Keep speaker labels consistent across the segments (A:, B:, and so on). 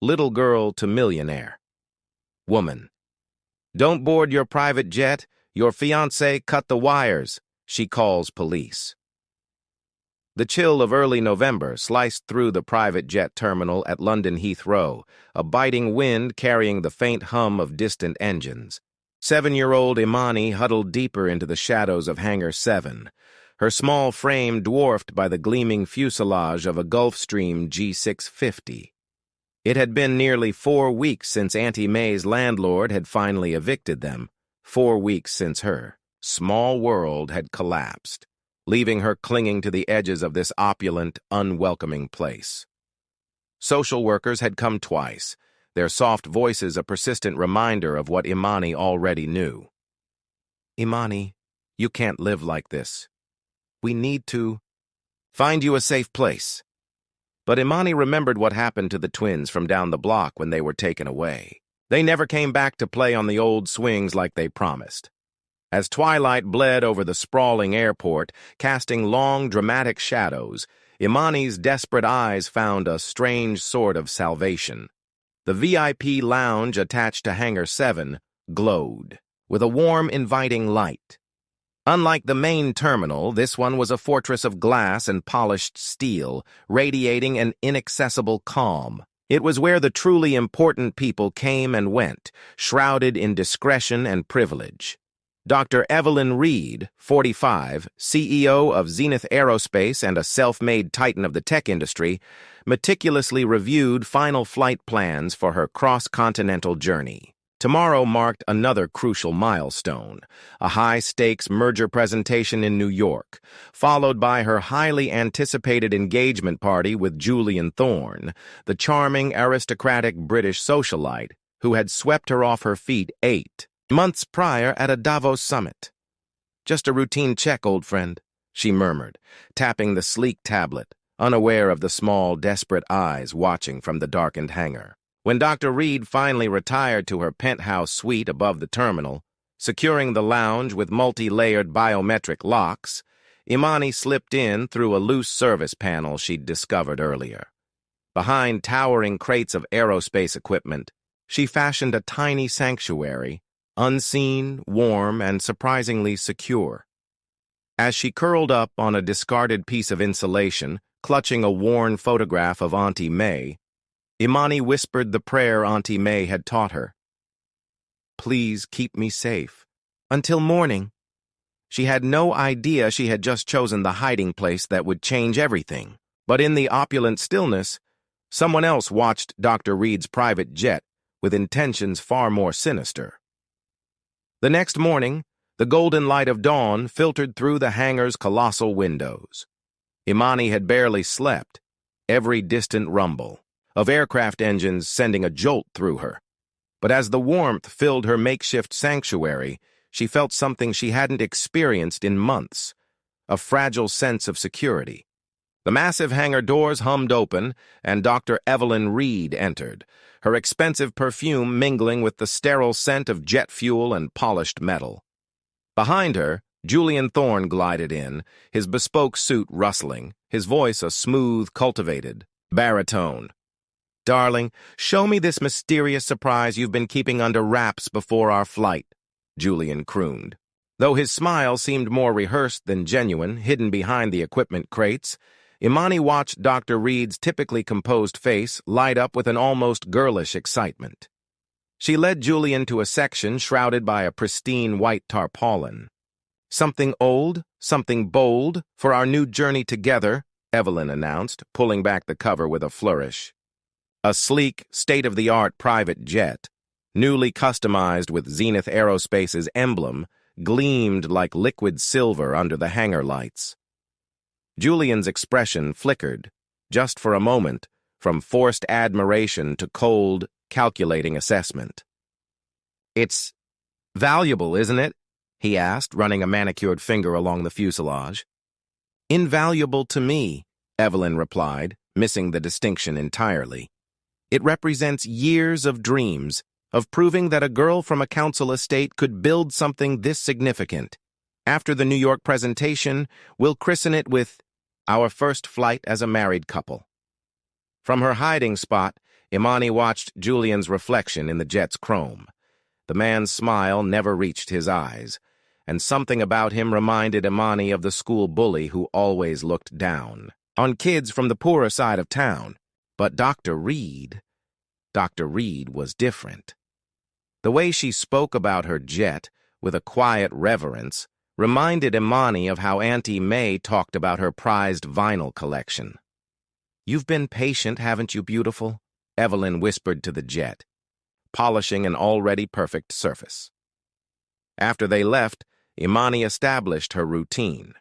A: Little girl to millionaire. Woman. Don't board your private jet. Your fiancé cut the wires. She calls police. The chill of early November sliced through the private jet terminal at London Heathrow, a biting wind carrying the faint hum of distant engines. 7-year-old Imani huddled deeper into the shadows of Hangar 7, her small frame dwarfed by the gleaming fuselage of a Gulfstream G650. It had been nearly 4 weeks since Auntie May's landlord had finally evicted them, 4 weeks since her small world had collapsed, leaving her clinging to the edges of this opulent, unwelcoming place. Social workers had come twice, their soft voices a persistent reminder of what Imani already knew. Imani, you can't live like this. We need to find you a safe place. But Imani remembered what happened to the twins from down the block when they were taken away. They never came back to play on the old swings like they promised. As twilight bled over the sprawling airport, casting long, dramatic shadows, Imani's desperate eyes found a strange sort of salvation. The VIP lounge attached to Hangar 7 glowed, with a warm, inviting light. Unlike the main terminal, this one was a fortress of glass and polished steel, radiating an inaccessible calm. It was where the truly important people came and went, shrouded in discretion and privilege. Dr. Evelyn Reed, 45, CEO of Zenith Aerospace and a self-made titan of the tech industry, meticulously reviewed final flight plans for her cross-continental journey. Tomorrow marked another crucial milestone, a high-stakes merger presentation in New York, followed by her highly anticipated engagement party with Julian Thorne, the charming, aristocratic British socialite who had swept her off her feet 8 months prior at a Davos summit. "Just a routine check, old friend," she murmured, tapping the sleek tablet, unaware of the small, desperate eyes watching from the darkened hangar. When Dr. Reed finally retired to her penthouse suite above the terminal, securing the lounge with multi-layered biometric locks, Imani slipped in through a loose service panel she'd discovered earlier. Behind towering crates of aerospace equipment, she fashioned a tiny sanctuary, unseen, warm, and surprisingly secure. As she curled up on a discarded piece of insulation, clutching a worn photograph of Auntie May, Imani whispered the prayer Auntie May had taught her. "Please keep me safe. Until morning." She had no idea she had just chosen the hiding place that would change everything. But in the opulent stillness, someone else watched Dr. Reed's private jet with intentions far more sinister. The next morning, the golden light of dawn filtered through the hangar's colossal windows. Imani had barely slept, every distant rumble of aircraft engines sending a jolt through her. But as the warmth filled her makeshift sanctuary, she felt something she hadn't experienced in months, a fragile sense of security. The massive hangar doors hummed open, and Dr. Evelyn Reed entered, her expensive perfume mingling with the sterile scent of jet fuel and polished metal. Behind her, Julian Thorne glided in, his bespoke suit rustling, his voice a smooth, cultivated baritone. "Darling, show me this mysterious surprise you've been keeping under wraps before our flight," Julian crooned. Though his smile seemed more rehearsed than genuine, hidden behind the equipment crates, Imani watched Dr. Reed's typically composed face light up with an almost girlish excitement. She led Julian to a section shrouded by a pristine white tarpaulin. "Something old, something bold, for our new journey together," Evelyn announced, pulling back the cover with a flourish. A sleek, state-of-the-art private jet, newly customized with Zenith Aerospace's emblem, gleamed like liquid silver under the hangar lights. Julian's expression flickered, just for a moment, from forced admiration to cold, calculating assessment. "It's valuable, isn't it?" he asked, running a manicured finger along the fuselage. "Invaluable to me," Evelyn replied, missing the distinction entirely. "It represents years of dreams, of proving that a girl from a council estate could build something this significant. After the New York presentation, we'll christen it with our first flight as a married couple." From her hiding spot, Imani watched Julian's reflection in the jet's chrome. The man's smile never reached his eyes, and something about him reminded Imani of the school bully who always looked down on kids from the poorer side of town. But Dr. Reed was different. The way she spoke about her jet, with a quiet reverence, reminded Imani of how Auntie May talked about her prized vinyl collection. "You've been patient, haven't you, beautiful?" Evelyn whispered to the jet, polishing an already perfect surface. After they left, Imani established her routine.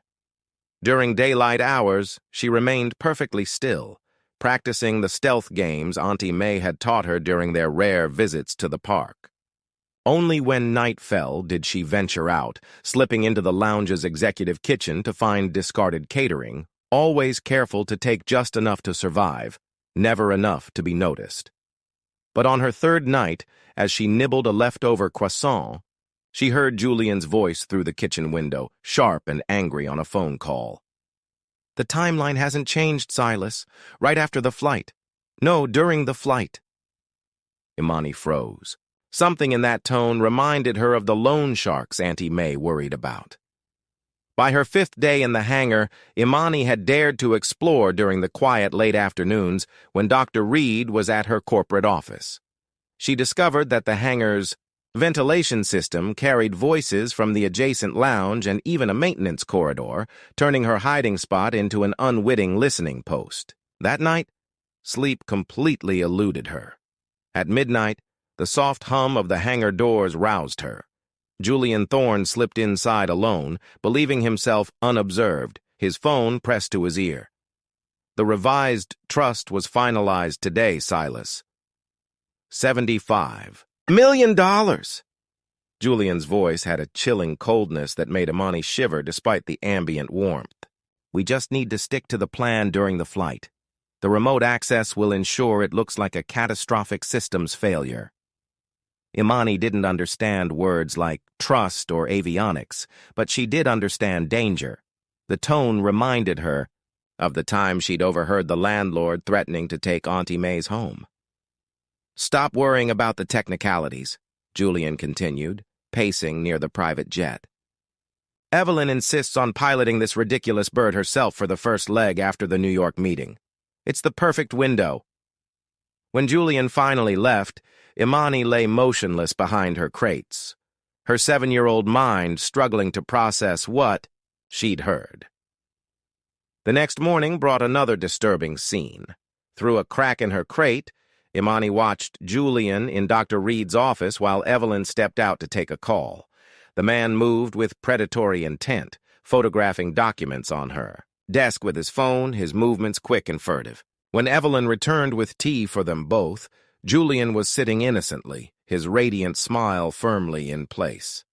A: During daylight hours, she remained perfectly still, practicing the stealth games Auntie May had taught her during their rare visits to the park. Only when night fell did she venture out, slipping into the lounge's executive kitchen to find discarded catering, always careful to take just enough to survive, never enough to be noticed. But on her third night, as she nibbled a leftover croissant, she heard Julian's voice through the kitchen window, sharp and angry on a phone call. "The timeline hasn't changed, Silas. Right after the flight. No, during the flight." Imani froze. Something in that tone reminded her of the loan sharks Auntie May worried about. By her 5th day in the hangar, Imani had dared to explore during the quiet late afternoons when Dr. Reed was at her corporate office. She discovered that the hangar's ventilation system carried voices from the adjacent lounge and even a maintenance corridor, turning her hiding spot into an unwitting listening post. That night, sleep completely eluded her. At midnight, the soft hum of the hangar doors roused her. Julian Thorne slipped inside alone, believing himself unobserved, his phone pressed to his ear. "The revised trust was finalized today, Silas. $75 million! Julian's voice had a chilling coldness that made Imani shiver despite the ambient warmth. "We just need to stick to the plan during the flight. The remote access will ensure it looks like a catastrophic systems failure." Imani didn't understand words like trust or avionics, but she did understand danger. The tone reminded her of the time she'd overheard the landlord threatening to take Auntie May's home. "Stop worrying about the technicalities," Julian continued, pacing near the private jet. "Evelyn insists on piloting this ridiculous bird herself for the first leg after the New York meeting. It's the perfect window." When Julian finally left, Imani lay motionless behind her crates, her 7-year-old mind struggling to process what she'd heard. The next morning brought another disturbing scene. Through a crack in her crate, Imani watched Julian in Dr. Reed's office while Evelyn stepped out to take a call. The man moved with predatory intent, photographing documents on her desk with his phone, his movements quick and furtive. When Evelyn returned with tea for them both, Julian was sitting innocently, his radiant smile firmly in place.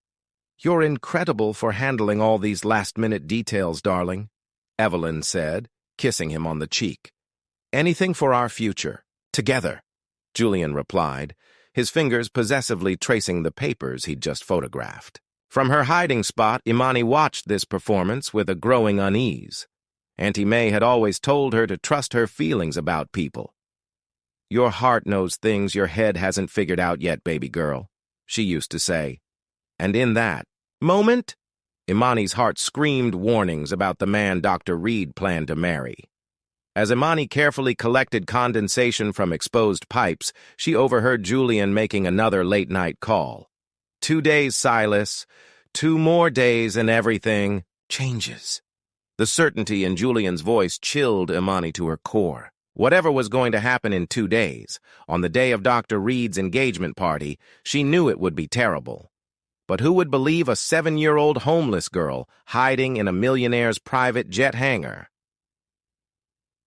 A: "You're incredible for handling all these last-minute details, darling," Evelyn said, kissing him on the cheek. "Anything for our future. Together," Julian replied, his fingers possessively tracing the papers he'd just photographed. From her hiding spot, Imani watched this performance with a growing unease. Auntie May had always told her to trust her feelings about people. "Your heart knows things your head hasn't figured out yet, baby girl," she used to say. And in that moment, Imani's heart screamed warnings about the man Dr. Reed planned to marry. As Imani carefully collected condensation from exposed pipes, she overheard Julian making another late-night call. 2 days, Silas. 2 more days and everything changes." The certainty in Julian's voice chilled Imani to her core. Whatever was going to happen in 2 days, on the day of Dr. Reed's engagement party, she knew it would be terrible. But who would believe a 7-year-old homeless girl hiding in a millionaire's private jet hangar?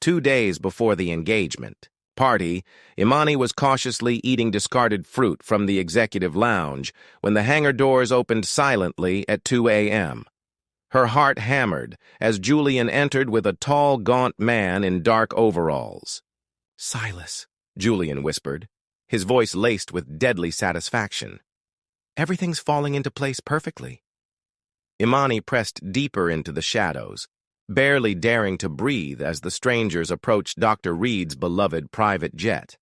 A: 2 days before the engagement party, Imani was cautiously eating discarded fruit from the executive lounge when the hangar doors opened silently at 2 a.m. Her heart hammered as Julian entered with a tall, gaunt man in dark overalls. "Silas," Julian whispered, his voice laced with deadly satisfaction. "Everything's falling into place perfectly." Imani pressed deeper into the shadows, barely daring to breathe as the strangers approached Dr. Reed's beloved private jet.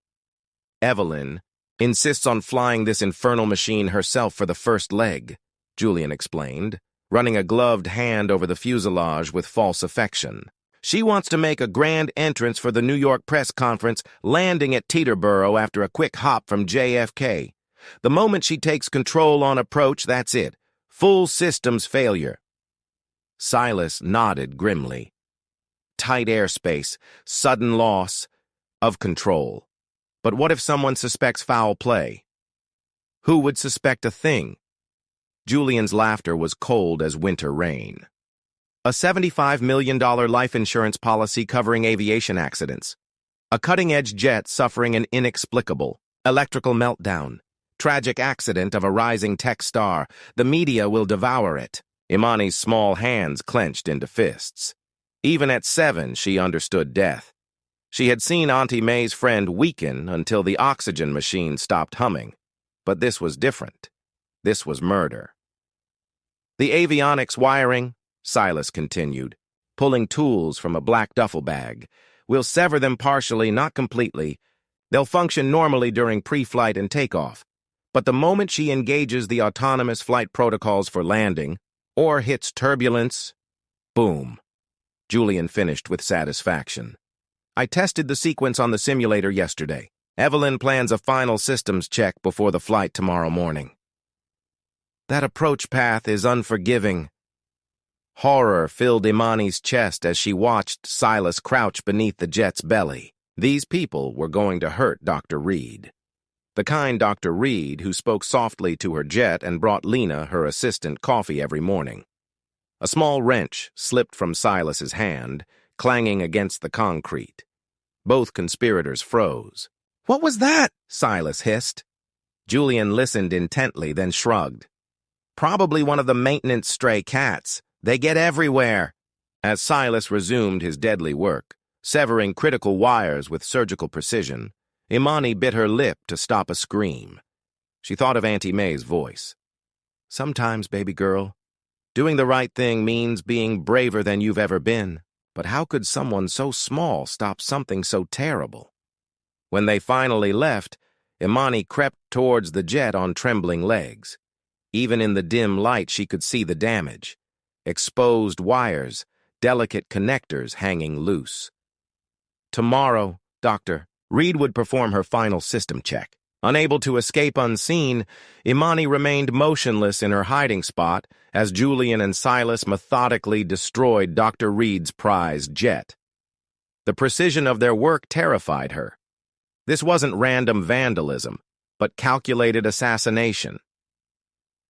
A: Evelyn insists on flying this infernal machine herself for the first leg, Julian explained, running a gloved hand over the fuselage with false affection. She wants to make a grand entrance for the New York press conference, landing at Teterboro after a quick hop from JFK. The moment she takes control on approach, that's it. Full systems failure. Silas nodded grimly. Tight airspace, sudden loss of control. But what if someone suspects foul play? Who would suspect a thing? Julian's laughter was cold as winter rain. A $75 million life insurance policy covering aviation accidents. A cutting-edge jet suffering an inexplicable electrical meltdown. Tragic accident of a rising tech star. The media will devour it. Imani's small hands clenched into fists. Even at 7, she understood death. She had seen Auntie May's friend weaken until the oxygen machine stopped humming. But this was different. This was murder. The avionics wiring, Silas continued, pulling tools from a black duffel bag. We'll sever them partially, not completely. They'll function normally during pre-flight and takeoff. But the moment she engages the autonomous flight protocols for landing, or hits turbulence, boom. Julian finished with satisfaction. I tested the sequence on the simulator yesterday. Evelyn plans a final systems check before the flight tomorrow morning. That approach path is unforgiving. Horror filled Imani's chest as she watched Silas crouch beneath the jet's belly. These people were going to hurt Dr. Reed. The kind Dr. Reed who spoke softly to her jet and brought Lena, her assistant, coffee every morning. A small wrench slipped from Silas's hand, clanging against the concrete. Both conspirators froze. "What was that?" Silas hissed. Julian listened intently, then shrugged. "Probably one of the maintenance stray cats. They get everywhere." As Silas resumed his deadly work, severing critical wires with surgical precision, Imani bit her lip to stop a scream. She thought of Auntie May's voice. "Sometimes, baby girl, doing the right thing means being braver than you've ever been. But how could someone so small stop something so terrible?" When they finally left, Imani crept towards the jet on trembling legs. Even in the dim light, she could see the damage. Exposed wires, delicate connectors hanging loose. Tomorrow, Dr. Reed would perform her final system check. Unable to escape unseen, Imani remained motionless in her hiding spot as Julian and Silas methodically destroyed Dr. Reed's prized jet. The precision of their work terrified her. This wasn't random vandalism, but calculated assassination.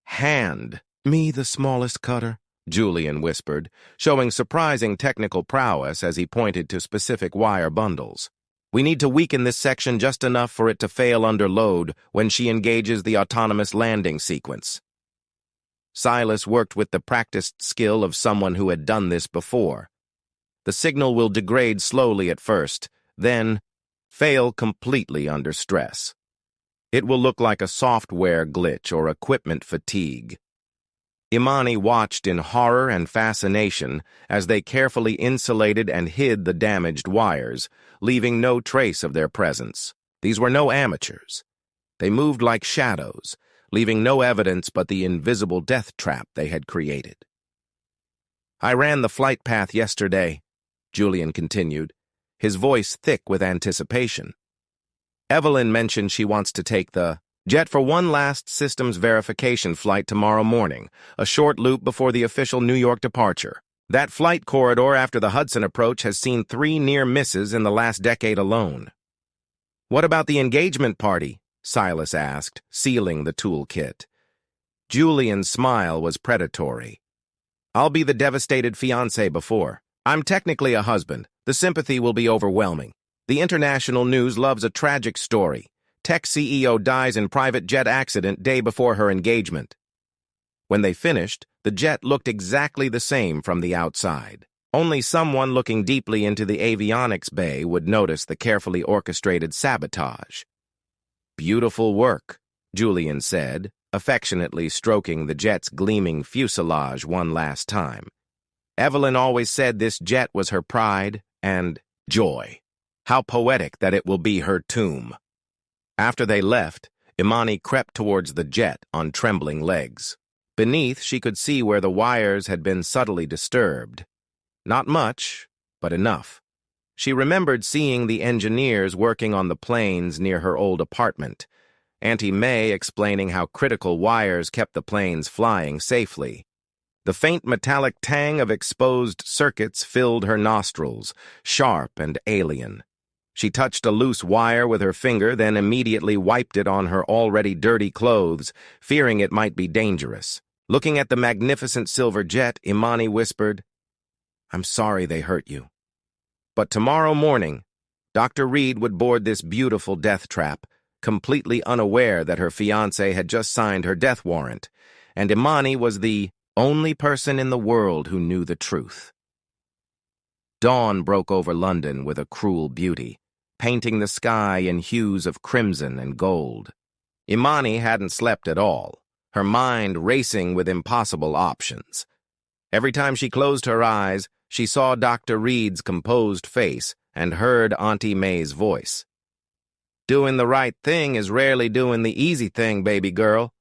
A: "Hand me the smallest cutter," Julian whispered, showing surprising technical prowess as he pointed to specific wire bundles. "We need to weaken this section just enough for it to fail under load when she engages the autonomous landing sequence." Silas worked with the practiced skill of someone who had done this before. The signal will degrade slowly at first, then fail completely under stress. It will look like a software glitch or equipment fatigue. Imani watched in horror and fascination as they carefully insulated and hid the damaged wires, leaving no trace of their presence. These were no amateurs. They moved like shadows, leaving no evidence but the invisible death trap they had created. "I ran the flight path yesterday," Julian continued, his voice thick with anticipation. "Evelyn mentioned she wants to take the jet for one last systems verification flight tomorrow morning, a short loop before the official New York departure. That flight corridor after the Hudson approach has seen 3 near misses in the last decade alone." "What about the engagement party?" Silas asked, sealing the toolkit. Julian's smile was predatory. "I'll be the devastated fiancé before. I'm technically a husband. The sympathy will be overwhelming. The international news loves a tragic story. Tech CEO dies in private jet accident day before her engagement." When they finished, the jet looked exactly the same from the outside. Only someone looking deeply into the avionics bay would notice the carefully orchestrated sabotage. "Beautiful work," Julian said, affectionately stroking the jet's gleaming fuselage one last time. "Evelyn always said this jet was her pride and joy. How poetic that it will be her tomb." After they left, Imani crept towards the jet on trembling legs. Beneath, she could see where the wires had been subtly disturbed. Not much, but enough. She remembered seeing the engineers working on the planes near her old apartment, Auntie May explaining how critical wires kept the planes flying safely. The faint metallic tang of exposed circuits filled her nostrils, sharp and alien. She touched a loose wire with her finger, then immediately wiped it on her already dirty clothes, fearing it might be dangerous. Looking at the magnificent silver jet, Imani whispered, "I'm sorry they hurt you." But tomorrow morning, Dr. Reed would board this beautiful death trap, completely unaware that her fiancé had just signed her death warrant, and Imani was the only person in the world who knew the truth. Dawn broke over London with a cruel beauty, painting the sky in hues of crimson and gold. Imani hadn't slept at all, her mind racing with impossible options. Every time she closed her eyes, she saw Dr. Reed's composed face and heard Auntie May's voice. "Doing the right thing is rarely doing the easy thing, baby girl."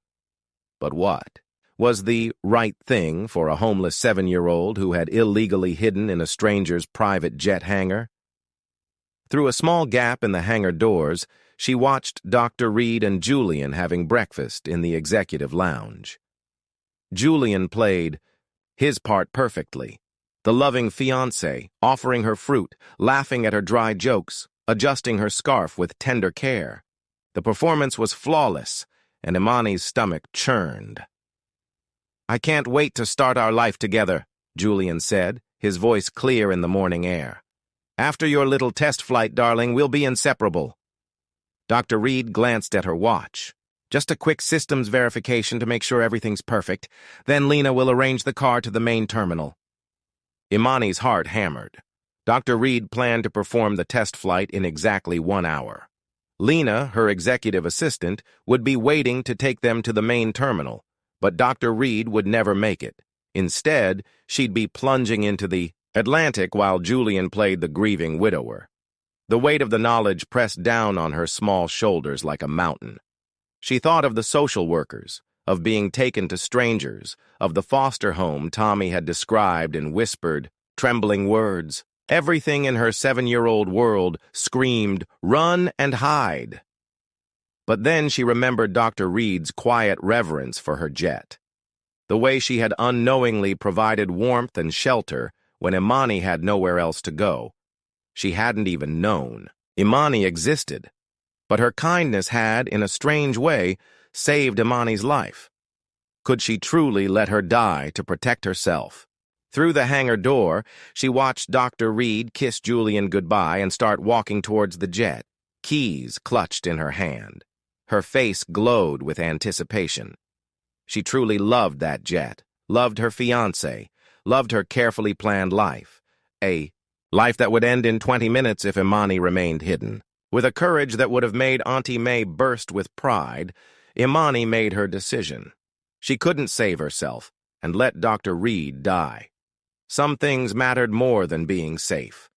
A: But what was the right thing for a homeless 7-year-old who had illegally hidden in a stranger's private jet hangar? Through a small gap in the hangar doors, she watched Dr. Reed and Julian having breakfast in the executive lounge. Julian played his part perfectly, the loving fiancé, offering her fruit, laughing at her dry jokes, adjusting her scarf with tender care. The performance was flawless, and Imani's stomach churned. "I can't wait to start our life together," Julian said, his voice clear in the morning air. "After your little test flight, darling, we'll be inseparable." Dr. Reed glanced at her watch. "Just a quick systems verification to make sure everything's perfect. Then Lena will arrange the car to the main terminal." Imani's heart hammered. Dr. Reed planned to perform the test flight in exactly 1 hour. Lena, her executive assistant, would be waiting to take them to the main terminal, but Dr. Reed would never make it. Instead, she'd be plunging into the Atlantic while Julian played the grieving widower. The weight of the knowledge pressed down on her small shoulders like a mountain. She thought of the social workers, of being taken to strangers, of the foster home Tommy had described in whispered, trembling words. Everything in her 7-year-old world screamed, "Run and hide." But then she remembered Dr. Reed's quiet reverence for her jet. The way she had unknowingly provided warmth and shelter when Imani had nowhere else to go. She hadn't even known Imani existed, but her kindness had, in a strange way, saved Imani's life. Could she truly let her die to protect herself? Through the hangar door, she watched Dr. Reed kiss Julian goodbye and start walking towards the jet, keys clutched in her hand. Her face glowed with anticipation. She truly loved that jet, loved her fiancé, loved her carefully planned life. A life that would end in 20 minutes if Imani remained hidden. With a courage that would have made Auntie May burst with pride, Imani made her decision. She couldn't save herself and let Dr. Reed die. Some things mattered more than being safe.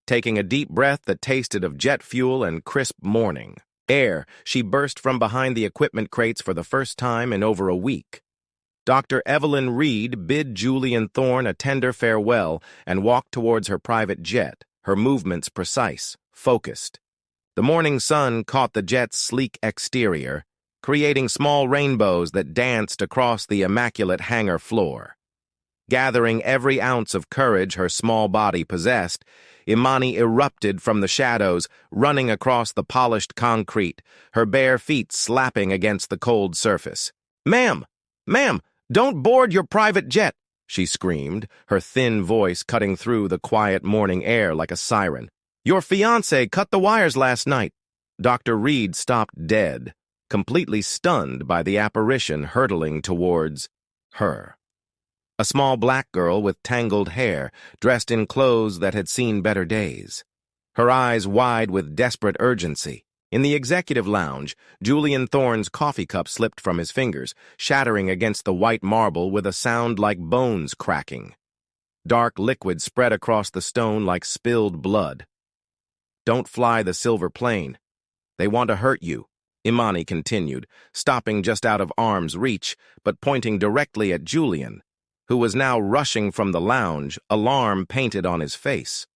A: Taking a deep breath that tasted of jet fuel and crisp morning air, she burst from behind the equipment crates for the first time in over a week. Dr. Evelyn Reed bid Julian Thorne a tender farewell and walked towards her private jet, her movements precise, focused. The morning sun caught the jet's sleek exterior, creating small rainbows that danced across the immaculate hangar floor. Gathering every ounce of courage her small body possessed, Imani erupted from the shadows, running across the polished concrete, her bare feet slapping against the cold surface. "Ma'am! Ma'am! Don't board your private jet!" she screamed, her thin voice cutting through the quiet morning air like a siren. "Your fiancé cut the wires last night." Dr. Reed stopped dead, completely stunned by the apparition hurtling towards her. A small black girl with tangled hair, dressed in clothes that had seen better days. Her eyes wide with desperate urgency. In the executive lounge, Julian Thorne's coffee cup slipped from his fingers, shattering against the white marble with a sound like bones cracking. Dark liquid spread across the stone like spilled blood. "Don't fly the silver plane. They want to hurt you," Imani continued, stopping just out of arm's reach, but pointing directly at Julian, who was now rushing from the lounge, alarm painted on his face.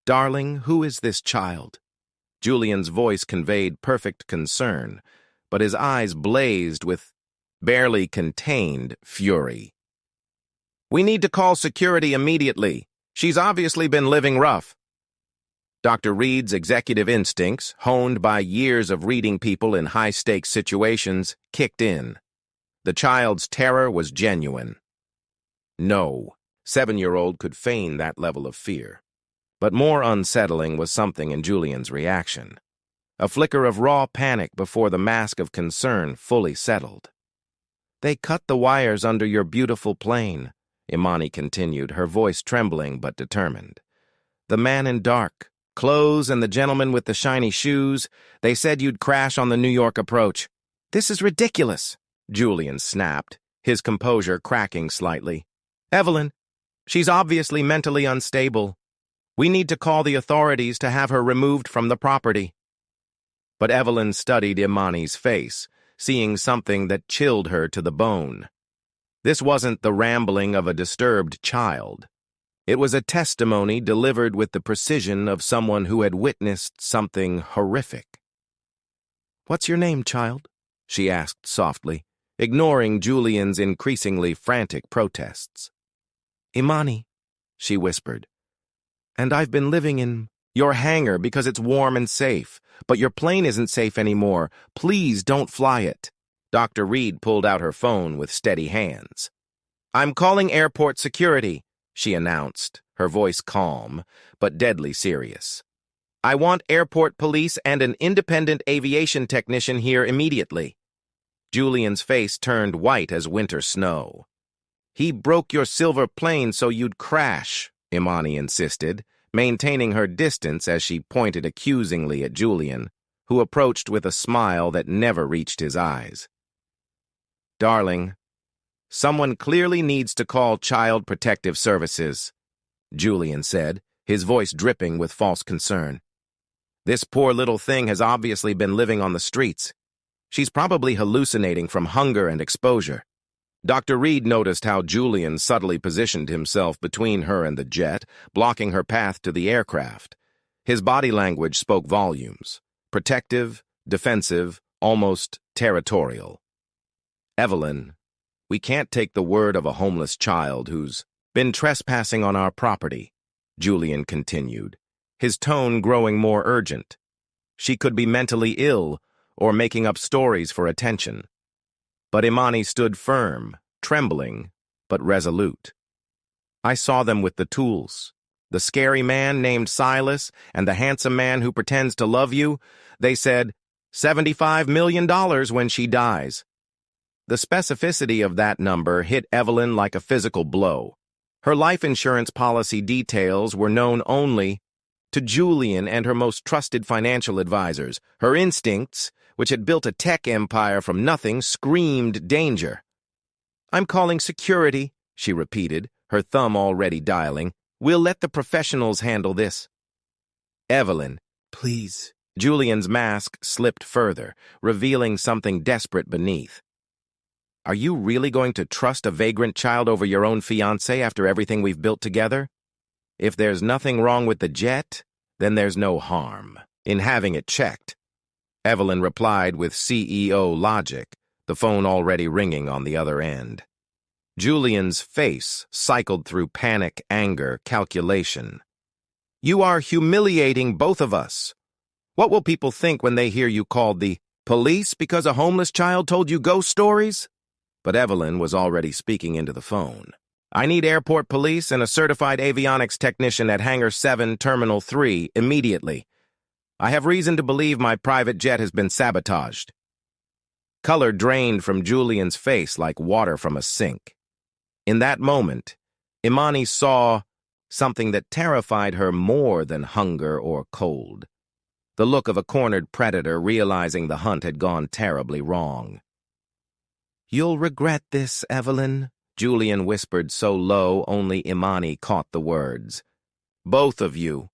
A: "Darling, who is this child?" Julian's voice conveyed perfect concern, but his eyes blazed with barely contained fury. "We need to call security immediately. She's obviously been living rough." Dr. Reed's executive instincts, honed by years of reading people in high-stakes situations, kicked in. The child's terror was genuine. No 7-year-old could feign that level of fear. But more unsettling was something in Julian's reaction. A flicker of raw panic before the mask of concern fully settled. "They cut the wires under your beautiful plane," Imani continued, her voice trembling but determined. "The man in dark clothes and the gentleman with the shiny shoes, they said you'd crash on the New York approach." "This is ridiculous," Julian snapped, his composure cracking slightly. "Evelyn, she's obviously mentally unstable. We need to call the authorities to have her removed from the property." But Evelyn studied Imani's face, seeing something that chilled her to the bone. This wasn't the rambling of a disturbed child. It was a testimony delivered with the precision of someone who had witnessed something horrific. "What's your name, child?" she asked softly, ignoring Julian's increasingly frantic protests. "Imani," she whispered. "And I've been living in your hangar because it's warm and safe, but your plane isn't safe anymore. Please don't fly it." Dr. Reed pulled out her phone with steady hands. "I'm calling airport security," she announced, her voice calm, but deadly serious. "I want airport police and an independent aviation technician here immediately." Julian's face turned white as winter snow. "He broke your silver plane so you'd crash," Imani insisted, maintaining her distance as she pointed accusingly at Julian, who approached with a smile that never reached his eyes. "Darling, someone clearly needs to call Child Protective Services," Julian said, his voice dripping with false concern. "This poor little thing has obviously been living on the streets. She's probably hallucinating from hunger and exposure." Dr. Reed noticed how Julian subtly positioned himself between her and the jet, blocking her path to the aircraft. His body language spoke volumes. Protective, defensive, almost territorial. "Evelyn, we can't take the word of a homeless child who's been trespassing on our property," Julian continued, his tone growing more urgent. "She could be mentally ill or making up stories for attention." But Imani stood firm, trembling, but resolute. "I saw them with the tools. The scary man named Silas and the handsome man who pretends to love you. They said, $75 million when she dies." The specificity of that number hit Evelyn like a physical blow. Her life insurance policy details were known only to Julian and her most trusted financial advisors. Her instincts, which had built a tech empire from nothing, screamed danger. "I'm calling security," she repeated, her thumb already dialing. "We'll let the professionals handle this." "Evelyn, please." Julian's mask slipped further, revealing something desperate beneath. "Are you really going to trust a vagrant child over your own fiancé after everything we've built together? If there's nothing wrong with the jet, then there's no harm in having it checked," Evelyn replied with CEO logic, the phone already ringing on the other end. Julian's face cycled through panic, anger, calculation. "You are humiliating both of us. What will people think when they hear you called the police because a homeless child told you ghost stories?" But Evelyn was already speaking into the phone. "I need airport police and a certified avionics technician at Hangar 7, Terminal 3, immediately. I have reason to believe my private jet has been sabotaged." Color drained from Julian's face like water from a sink. In that moment, Imani saw something that terrified her more than hunger or cold. The look of a cornered predator realizing the hunt had gone terribly wrong. "You'll regret this, Evelyn," Julian whispered so low only Imani caught the words. "Both of you."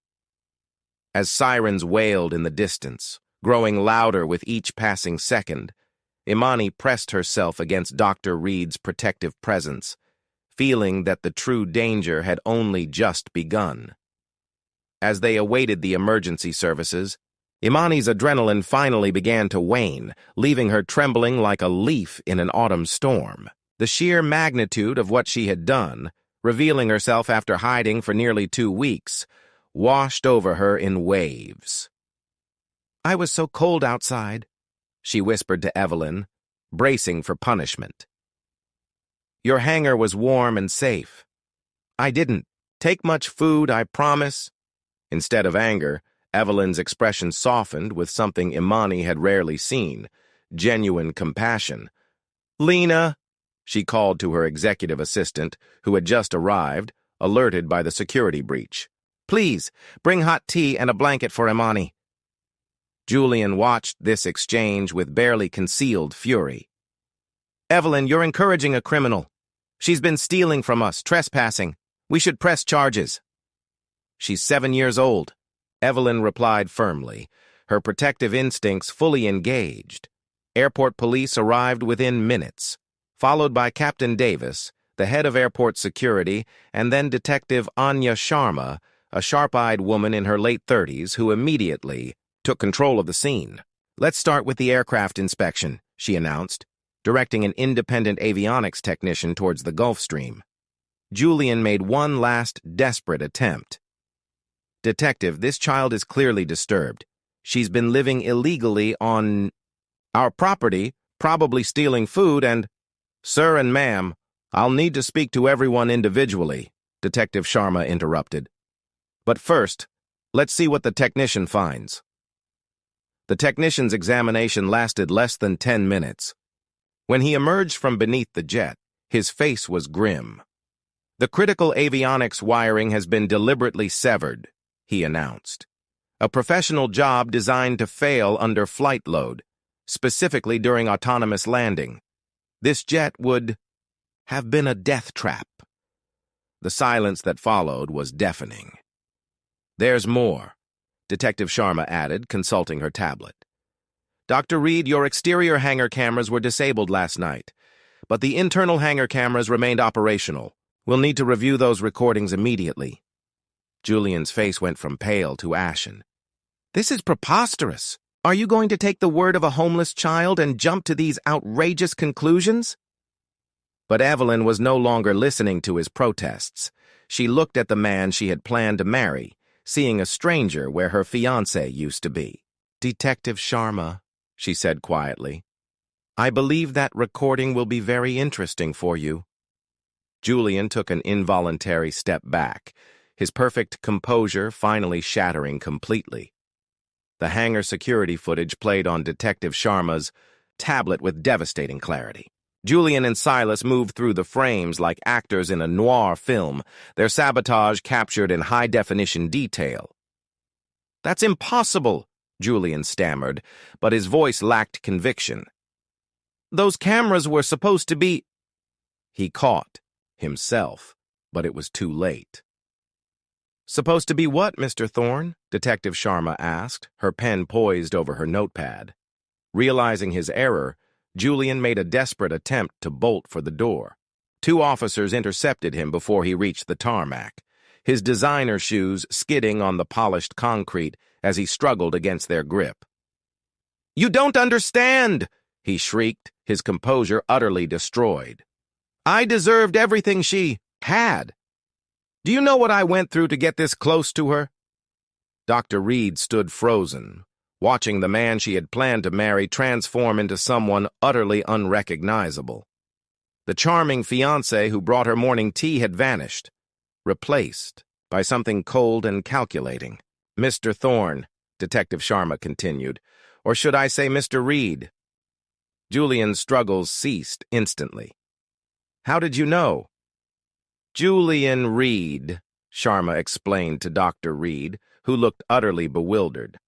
A: As sirens wailed in the distance, growing louder with each passing second. Imani pressed herself against Dr. Reed's protective presence, feeling that the true danger had only just begun. As they awaited the emergency services, Imani's adrenaline finally began to wane, leaving her trembling like a leaf in an autumn storm. The sheer magnitude of what she had done, revealing herself after hiding for nearly 2 weeks, washed over her in waves. "I was so cold outside," she whispered to Evelyn, bracing for punishment. "Your hangar was warm and safe. I didn't take much food, I promise." Instead of anger, Evelyn's expression softened with something Imani had rarely seen, genuine compassion. "Lena," she called to her executive assistant, who had just arrived, alerted by the security breach. "Please, bring hot tea and a blanket for Imani." Julian watched this exchange with barely concealed fury. "Evelyn, you're encouraging a criminal. She's been stealing from us, trespassing. We should press charges." "She's 7 years old," Evelyn replied firmly, her protective instincts fully engaged. Airport police arrived within minutes, followed by Captain Davis, the head of airport security, and then Detective Anya Sharma, a sharp-eyed woman in her late 30s who immediately took control of the scene. "Let's start with the aircraft inspection," she announced, directing an independent avionics technician towards the Gulf Stream. Julian made one last desperate attempt. "Detective, this child is clearly disturbed. She's been living illegally on our property, probably stealing food and—" "Sir and ma'am, I'll need to speak to everyone individually," Detective Sharma interrupted. "But first, let's see what the technician finds." The technician's examination lasted less than 10 minutes. When he emerged from beneath the jet, his face was grim. "The critical avionics wiring has been deliberately severed," he announced. "A professional job designed to fail under flight load, specifically during autonomous landing. This jet would have been a death trap." The silence that followed was deafening. "There's more," Detective Sharma added, consulting her tablet. "Dr. Reed, your exterior hangar cameras were disabled last night, but the internal hangar cameras remained operational. We'll need to review those recordings immediately." Julian's face went from pale to ashen. "This is preposterous. Are you going to take the word of a homeless child and jump to these outrageous conclusions?" But Evelyn was no longer listening to his protests. She looked at the man she had planned to marry, seeing a stranger where her fiancé used to be. "Detective Sharma," she said quietly, "I believe that recording will be very interesting for you." Julian took an involuntary step back, his perfect composure finally shattering completely. The hangar security footage played on Detective Sharma's tablet with devastating clarity. Julian and Silas moved through the frames like actors in a noir film, their sabotage captured in high-definition detail. "That's impossible," Julian stammered, but his voice lacked conviction. "Those cameras were supposed to be—" He caught himself, but it was too late. "Supposed to be what, Mr. Thorne?" Detective Sharma asked, her pen poised over her notepad. Realizing his error, Julian made a desperate attempt to bolt for the door. 2 officers intercepted him before he reached the tarmac, his designer shoes skidding on the polished concrete as he struggled against their grip. "You don't understand!" he shrieked, his composure utterly destroyed. "I deserved everything she had. Do you know what I went through to get this close to her?" Dr. Reed stood frozen, watching the man she had planned to marry transform into someone utterly unrecognizable. The charming fiancé who brought her morning tea had vanished, replaced by something cold and calculating. "Mr. Thorne," Detective Sharma continued, "or should I say Mr. Reed?" Julian's struggles ceased instantly. "How did you know?" "Julian Reed," Sharma explained to Dr. Reed, who looked utterly bewildered.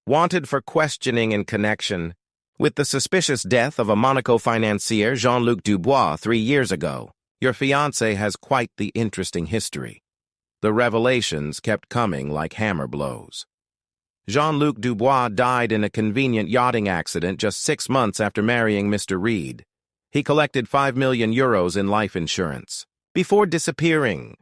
A: "Wanted for questioning in connection with the suspicious death of a Monaco financier, Jean-Luc Dubois, 3 years ago. Your fiancé has quite the interesting history." The revelations kept coming like hammer blows. Jean-Luc Dubois died in a convenient yachting accident just 6 months after marrying Mr. Reed. He collected 5 million euros in life insurance before disappearing.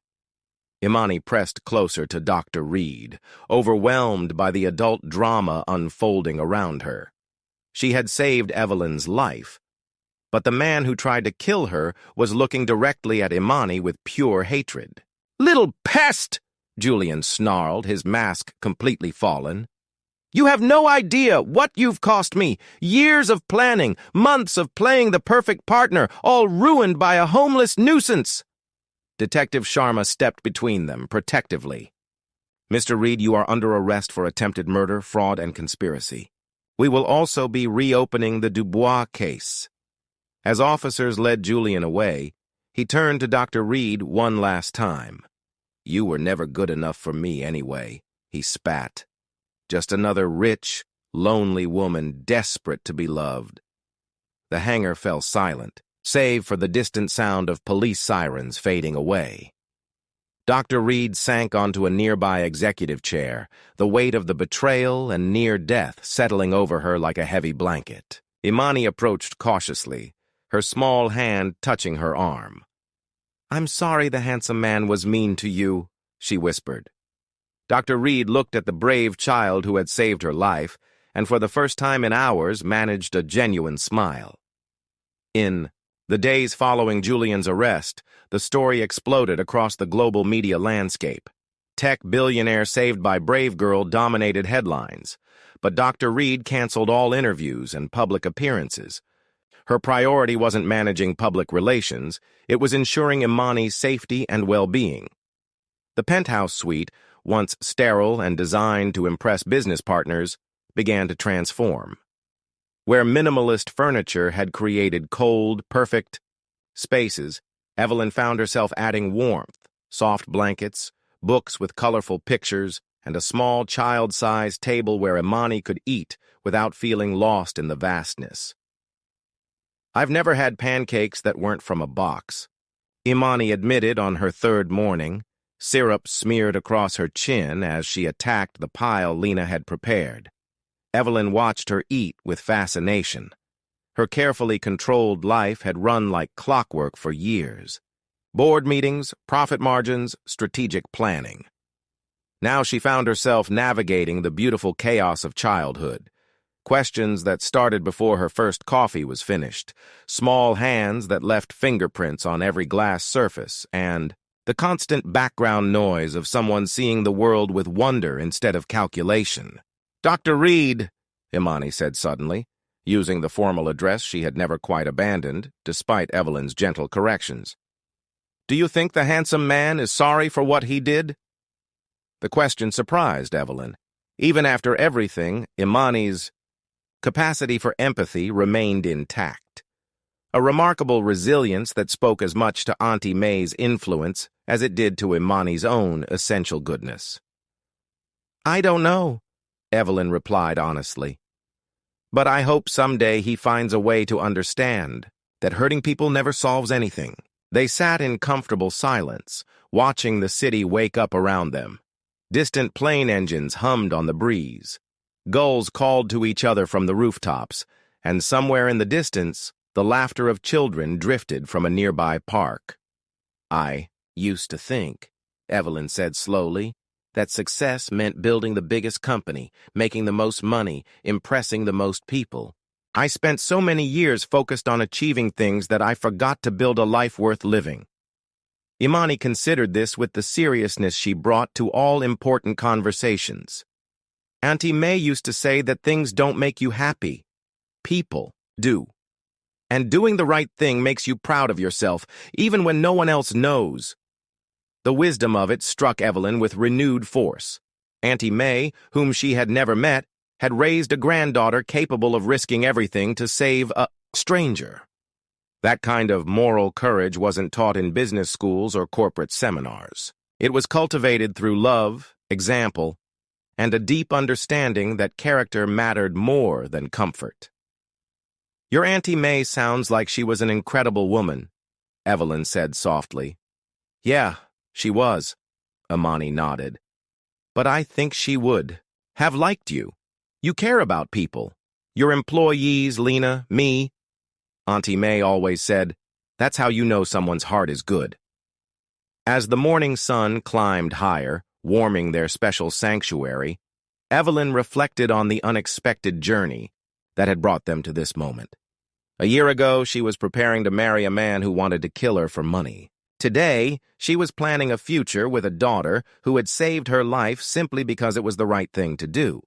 A: Imani pressed closer to Dr. Reed, overwhelmed by the adult drama unfolding around her. She had saved Evelyn's life, but the man who tried to kill her was looking directly at Imani with pure hatred. "Little pest!" Julian snarled, his mask completely fallen. "You have no idea what you've cost me. Years of planning, months of playing the perfect partner, all ruined by a homeless nuisance." Detective Sharma stepped between them, protectively. "Mr. Reed, you are under arrest for attempted murder, fraud, and conspiracy. We will also be reopening the Dubois case." As officers led Julian away, he turned to Dr. Reed one last time. "You were never good enough for me anyway," he spat. "Just another rich, lonely woman desperate to be loved." The hangar fell silent, save for the distant sound of police sirens fading away. Dr. Reed sank onto a nearby executive chair, the weight of the betrayal and near death settling over her like a heavy blanket. Imani approached cautiously, her small hand touching her arm. "I'm sorry the handsome man was mean to you," she whispered. Dr. Reed looked at the brave child who had saved her life, and for the first time in hours managed a genuine smile. In the days following Julian's arrest, the story exploded across the global media landscape. Tech billionaire saved by brave girl dominated headlines, but Dr. Reed canceled all interviews and public appearances. Her priority wasn't managing public relations, it was ensuring Imani's safety and well-being. The penthouse suite, once sterile and designed to impress business partners, began to transform. Where minimalist furniture had created cold, perfect spaces, Evelyn found herself adding warmth, soft blankets, books with colorful pictures, and a small child-sized table where Imani could eat without feeling lost in the vastness. "I've never had pancakes that weren't from a box," Imani admitted on her third morning, syrup smeared across her chin as she attacked the pile Lena had prepared. Evelyn watched her eat with fascination. Her carefully controlled life had run like clockwork for years. Board meetings, profit margins, strategic planning. Now she found herself navigating the beautiful chaos of childhood. Questions that started before her first coffee was finished, small hands that left fingerprints on every glass surface, and the constant background noise of someone seeing the world with wonder instead of calculation. "Dr. Reed," Imani said suddenly, using the formal address she had never quite abandoned, despite Evelyn's gentle corrections. "Do you think the handsome man is sorry for what he did?" The question surprised Evelyn. Even after everything, Imani's capacity for empathy remained intact. A remarkable resilience that spoke as much to Auntie May's influence as it did to Imani's own essential goodness. "I don't know," Evelyn replied honestly. "But I hope someday he finds a way to understand that hurting people never solves anything." They sat in comfortable silence, watching the city wake up around them. Distant plane engines hummed on the breeze. Gulls called to each other from the rooftops, and somewhere in the distance, the laughter of children drifted from a nearby park. "I used to think," Evelyn said slowly, "that success meant building the biggest company, making the most money, impressing the most people. I spent so many years focused on achieving things that I forgot to build a life worth living." Imani considered this with the seriousness she brought to all important conversations. "Auntie May used to say that things don't make you happy. People do. And doing the right thing makes you proud of yourself, even when no one else knows." The wisdom of it struck Evelyn with renewed force. Auntie May, whom she had never met, had raised a granddaughter capable of risking everything to save a stranger. That kind of moral courage wasn't taught in business schools or corporate seminars. It was cultivated through love, example, and a deep understanding that character mattered more than comfort. "Your Auntie May sounds like she was an incredible woman," Evelyn said softly. "Yeah, she was," Imani nodded. "But I think she would." have liked you. You care about people. Your employees, Lena, me. Auntie May always said, that's how you know someone's heart is good. As the morning sun climbed higher, warming their special sanctuary, Evelyn reflected on the unexpected journey that had brought them to this moment. A year ago, she was preparing to marry a man who wanted to kill her for money. Today, she was planning a future with a daughter who had saved her life simply because it was the right thing to do.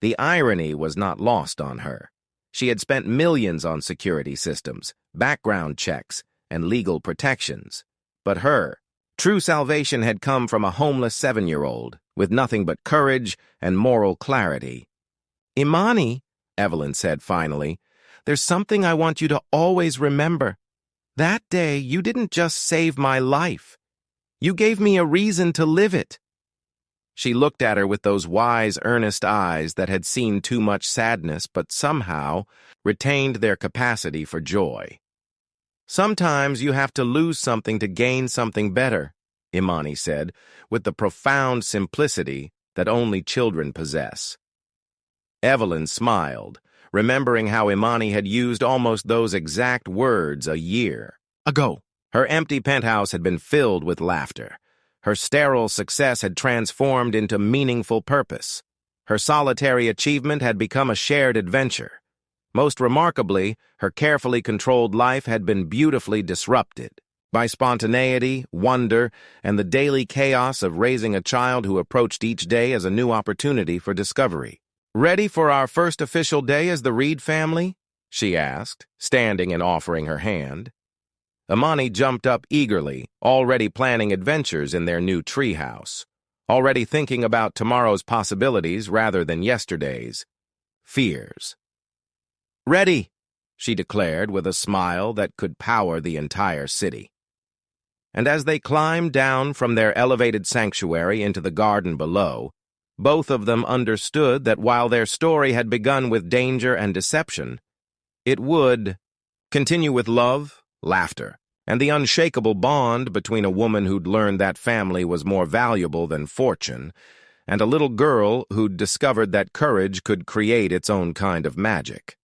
A: The irony was not lost on her. She had spent millions on security systems, background checks, and legal protections. But her true salvation had come from a homeless 7-year-old with nothing but courage and moral clarity. "Imani," Evelyn said finally, "there's something I want you to always remember. That day, you didn't just save my life. You gave me a reason to live it." She looked at her with those wise, earnest eyes that had seen too much sadness but somehow retained their capacity for joy. "Sometimes you have to lose something to gain something better," Imani said, with the profound simplicity that only children possess. Evelyn smiled, remembering how Imani had used almost those exact words a year ago. Her empty penthouse had been filled with laughter. Her sterile success had transformed into meaningful purpose. Her solitary achievement had become a shared adventure. Most remarkably, her carefully controlled life had been beautifully disrupted by spontaneity, wonder, and the daily chaos of raising a child who approached each day as a new opportunity for discovery. "Ready for our first official day as the Reed family?" she asked, standing and offering her hand. Imani jumped up eagerly, already planning adventures in their new treehouse, already thinking about tomorrow's possibilities rather than yesterday's fears. "Ready," she declared with a smile that could power the entire city. And as they climbed down from their elevated sanctuary into the garden below, both of them understood that while their story had begun with danger and deception, it would continue with love, laughter, and the unshakable bond between a woman who'd learned that family was more valuable than fortune, and a little girl who'd discovered that courage could create its own kind of magic.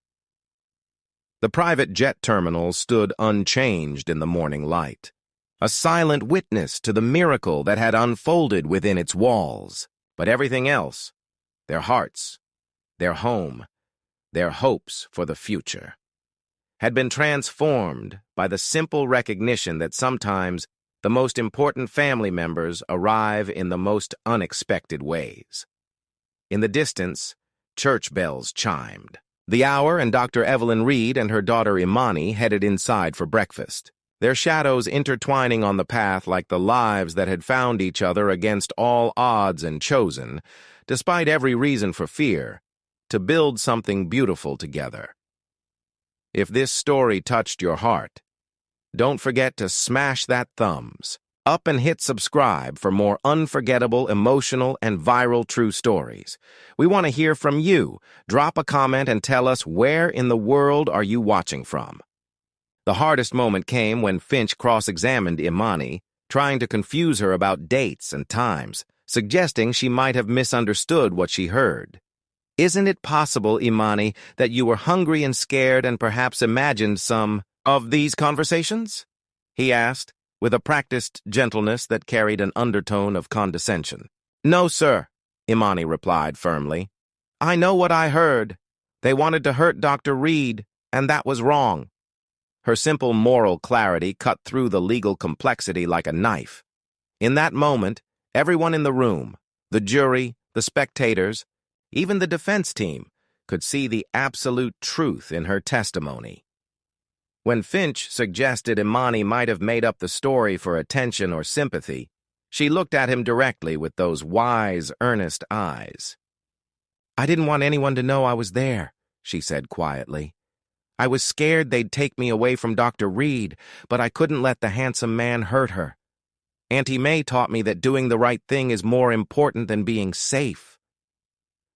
A: The private jet terminal stood unchanged in the morning light, a silent witness to the miracle that had unfolded within its walls. But everything else, their hearts, their home, their hopes for the future, had been transformed by the simple recognition that sometimes the most important family members arrive in the most unexpected ways. In the distance, church bells chimed. The hour, and Dr. Evelyn Reed and her daughter Imani headed inside for breakfast, their shadows intertwining on the path like the lives that had found each other against all odds and chosen, despite every reason for fear, to build something beautiful together. If this story touched your heart, don't forget to smash that thumbs up and hit subscribe for more unforgettable, emotional, and viral true stories. We want to hear from you. Drop a comment and tell us where in the world are you watching from. The hardest moment came when Finch cross-examined Imani, trying to confuse her about dates and times, suggesting she might have misunderstood what she heard. "Isn't it possible, Imani, that you were hungry and scared and perhaps imagined some of these conversations?" he asked, with a practiced gentleness that carried an undertone of condescension. "No, sir," Imani replied firmly. "I know what I heard. They wanted to hurt Dr. Reed, and that was wrong." Her simple moral clarity cut through the legal complexity like a knife. In that moment, everyone in the room, the jury, the spectators, even the defense team, could see the absolute truth in her testimony. When Finch suggested Imani might have made up the story for attention or sympathy, she looked at him directly with those wise, earnest eyes. "I didn't want anyone to know I was there," she said quietly. "I was scared they'd take me away from Dr. Reed, but I couldn't let the handsome man hurt her. Auntie May taught me that doing the right thing is more important than being safe."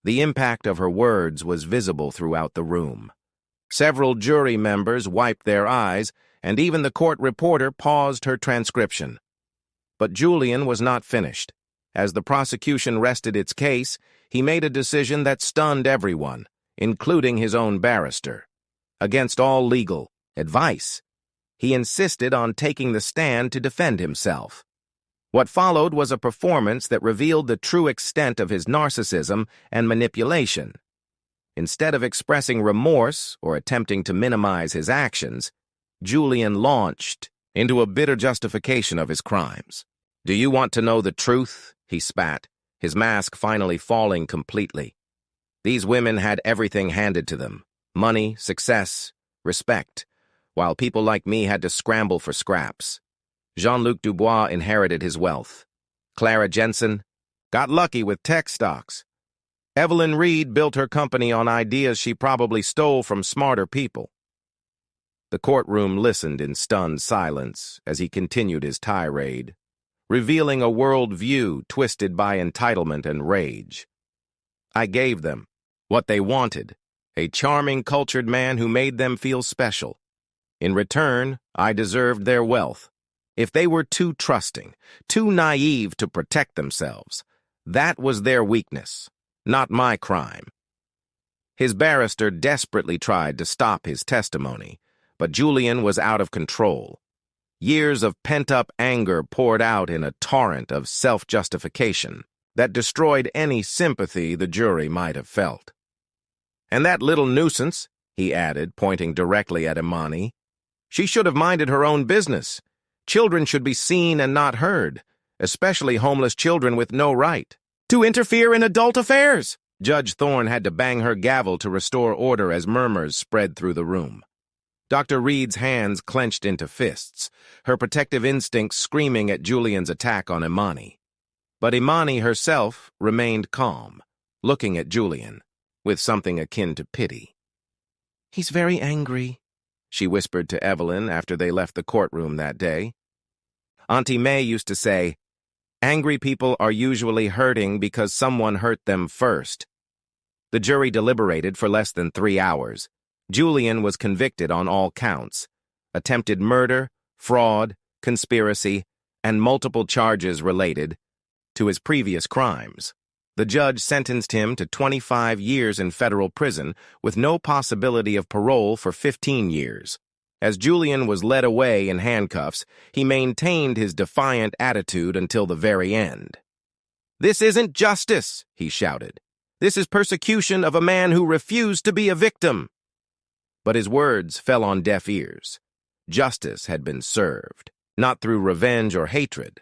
A: The impact of her words was visible throughout the room. Several jury members wiped their eyes, and even the court reporter paused her transcription. But Julian was not finished. As the prosecution rested its case, he made a decision that stunned everyone, including his own barrister. Against all legal advice, he insisted on taking the stand to defend himself. What followed was a performance that revealed the true extent of his narcissism and manipulation. Instead of expressing remorse or attempting to minimize his actions, Julian launched into a bitter justification of his crimes. "Do you want to know the truth?" he spat, his mask finally falling completely. "These women had everything handed to them: money, success, respect, while people like me had to scramble for scraps. Jean-Luc Dubois inherited his wealth. Clara Jensen got lucky with tech stocks. Evelyn Reed built her company on ideas she probably stole from smarter people." The courtroom listened in stunned silence as he continued his tirade, revealing a world view twisted by entitlement and rage. "I gave them what they wanted, a charming, cultured man who made them feel special. In return, I deserved their wealth. If they were too trusting, too naive to protect themselves, that was their weakness, not my crime." His barrister desperately tried to stop his testimony, but Julian was out of control. Years of pent-up anger poured out in a torrent of self-justification that destroyed any sympathy the jury might have felt. "And that little nuisance," he added, pointing directly at Imani, "she should have minded her own business. Children should be seen and not heard, especially homeless children with no right to interfere in adult affairs." Judge Thorne had to bang her gavel to restore order as murmurs spread through the room. Dr. Reed's hands clenched into fists, her protective instincts screaming at Julian's attack on Imani. But Imani herself remained calm, looking at Julian with something akin to pity. "He's very angry," she whispered to Evelyn after they left the courtroom that day. Auntie May used to say, "Angry people are usually hurting because someone hurt them first." The jury deliberated for less than 3 hours. Julian was convicted on all counts: attempted murder, fraud, conspiracy, and multiple charges related to his previous crimes. The judge sentenced him to 25 years in federal prison with no possibility of parole for 15 years. As Julian was led away in handcuffs, he maintained his defiant attitude until the very end. "This isn't justice," he shouted. "This is persecution of a man who refused to be a victim." But his words fell on deaf ears. Justice had been served, not through revenge or hatred,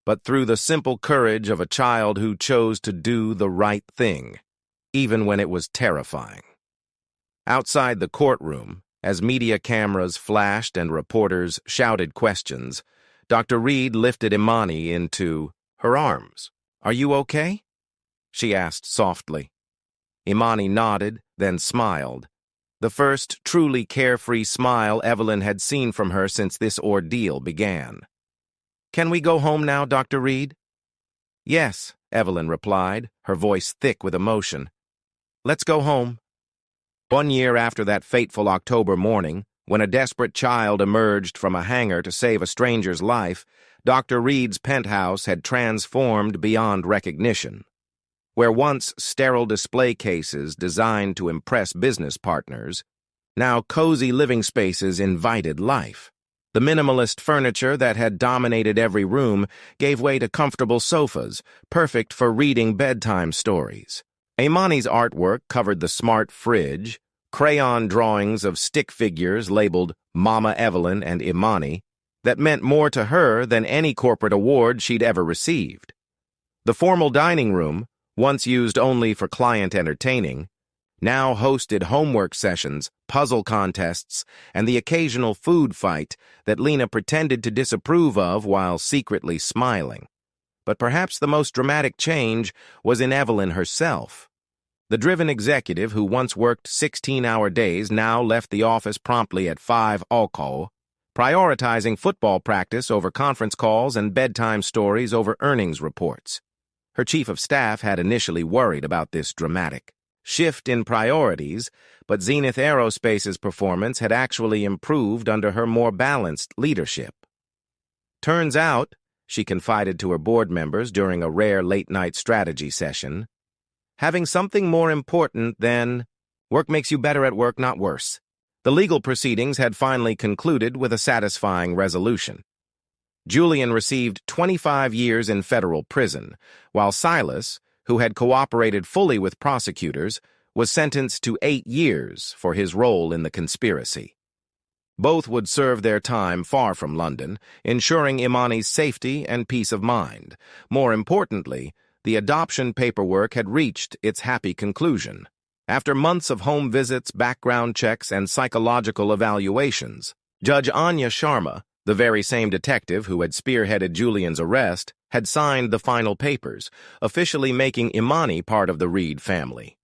A: but through the simple courage of a child who chose to do the right thing, even when it was terrifying. Outside the courtroom, as media cameras flashed and reporters shouted questions, Dr. Reed lifted Imani into her arms. "Are you okay?" she asked softly. Imani nodded, then smiled, the first truly carefree smile Evelyn had seen from her since this ordeal began. "Can we go home now, Dr. Reed?" "Yes," Evelyn replied, her voice thick with emotion. "Let's go home." 1 year after that fateful October morning, when a desperate child emerged from a hangar to save a stranger's life, Dr. Reed's penthouse had transformed beyond recognition. Where once sterile display cases designed to impress business partners, now cozy living spaces invited life. The minimalist furniture that had dominated every room gave way to comfortable sofas, perfect for reading bedtime stories. Imani's artwork covered the smart fridge, crayon drawings of stick figures labeled Mama Evelyn and Imani that meant more to her than any corporate award she'd ever received. The formal dining room, once used only for client entertaining, now hosted homework sessions, puzzle contests, and the occasional food fight that Lena pretended to disapprove of while secretly smiling. But perhaps the most dramatic change was in Evelyn herself. The driven executive who once worked 16-hour days now left the office promptly at 5 alcohol, prioritizing football practice over conference calls and bedtime stories over earnings reports. Her chief of staff had initially worried about this dramatic shift in priorities, but Zenith Aerospace's performance had actually improved under her more balanced leadership. Turns out, she confided to her board members during a rare late-night strategy session. Having something more important than work makes you better at work, not worse. The legal proceedings had finally concluded with a satisfying resolution. Julian received 25 years in federal prison, while Silas, who had cooperated fully with prosecutors, was sentenced to 8 years for his role in the conspiracy. Both would serve their time far from London, ensuring Imani's safety and peace of mind. More importantly, the adoption paperwork had reached its happy conclusion. After months of home visits, background checks, and psychological evaluations, Judge Anya Sharma, the very same detective who had spearheaded Julian's arrest, had signed the final papers, officially making Imani part of the Reed family.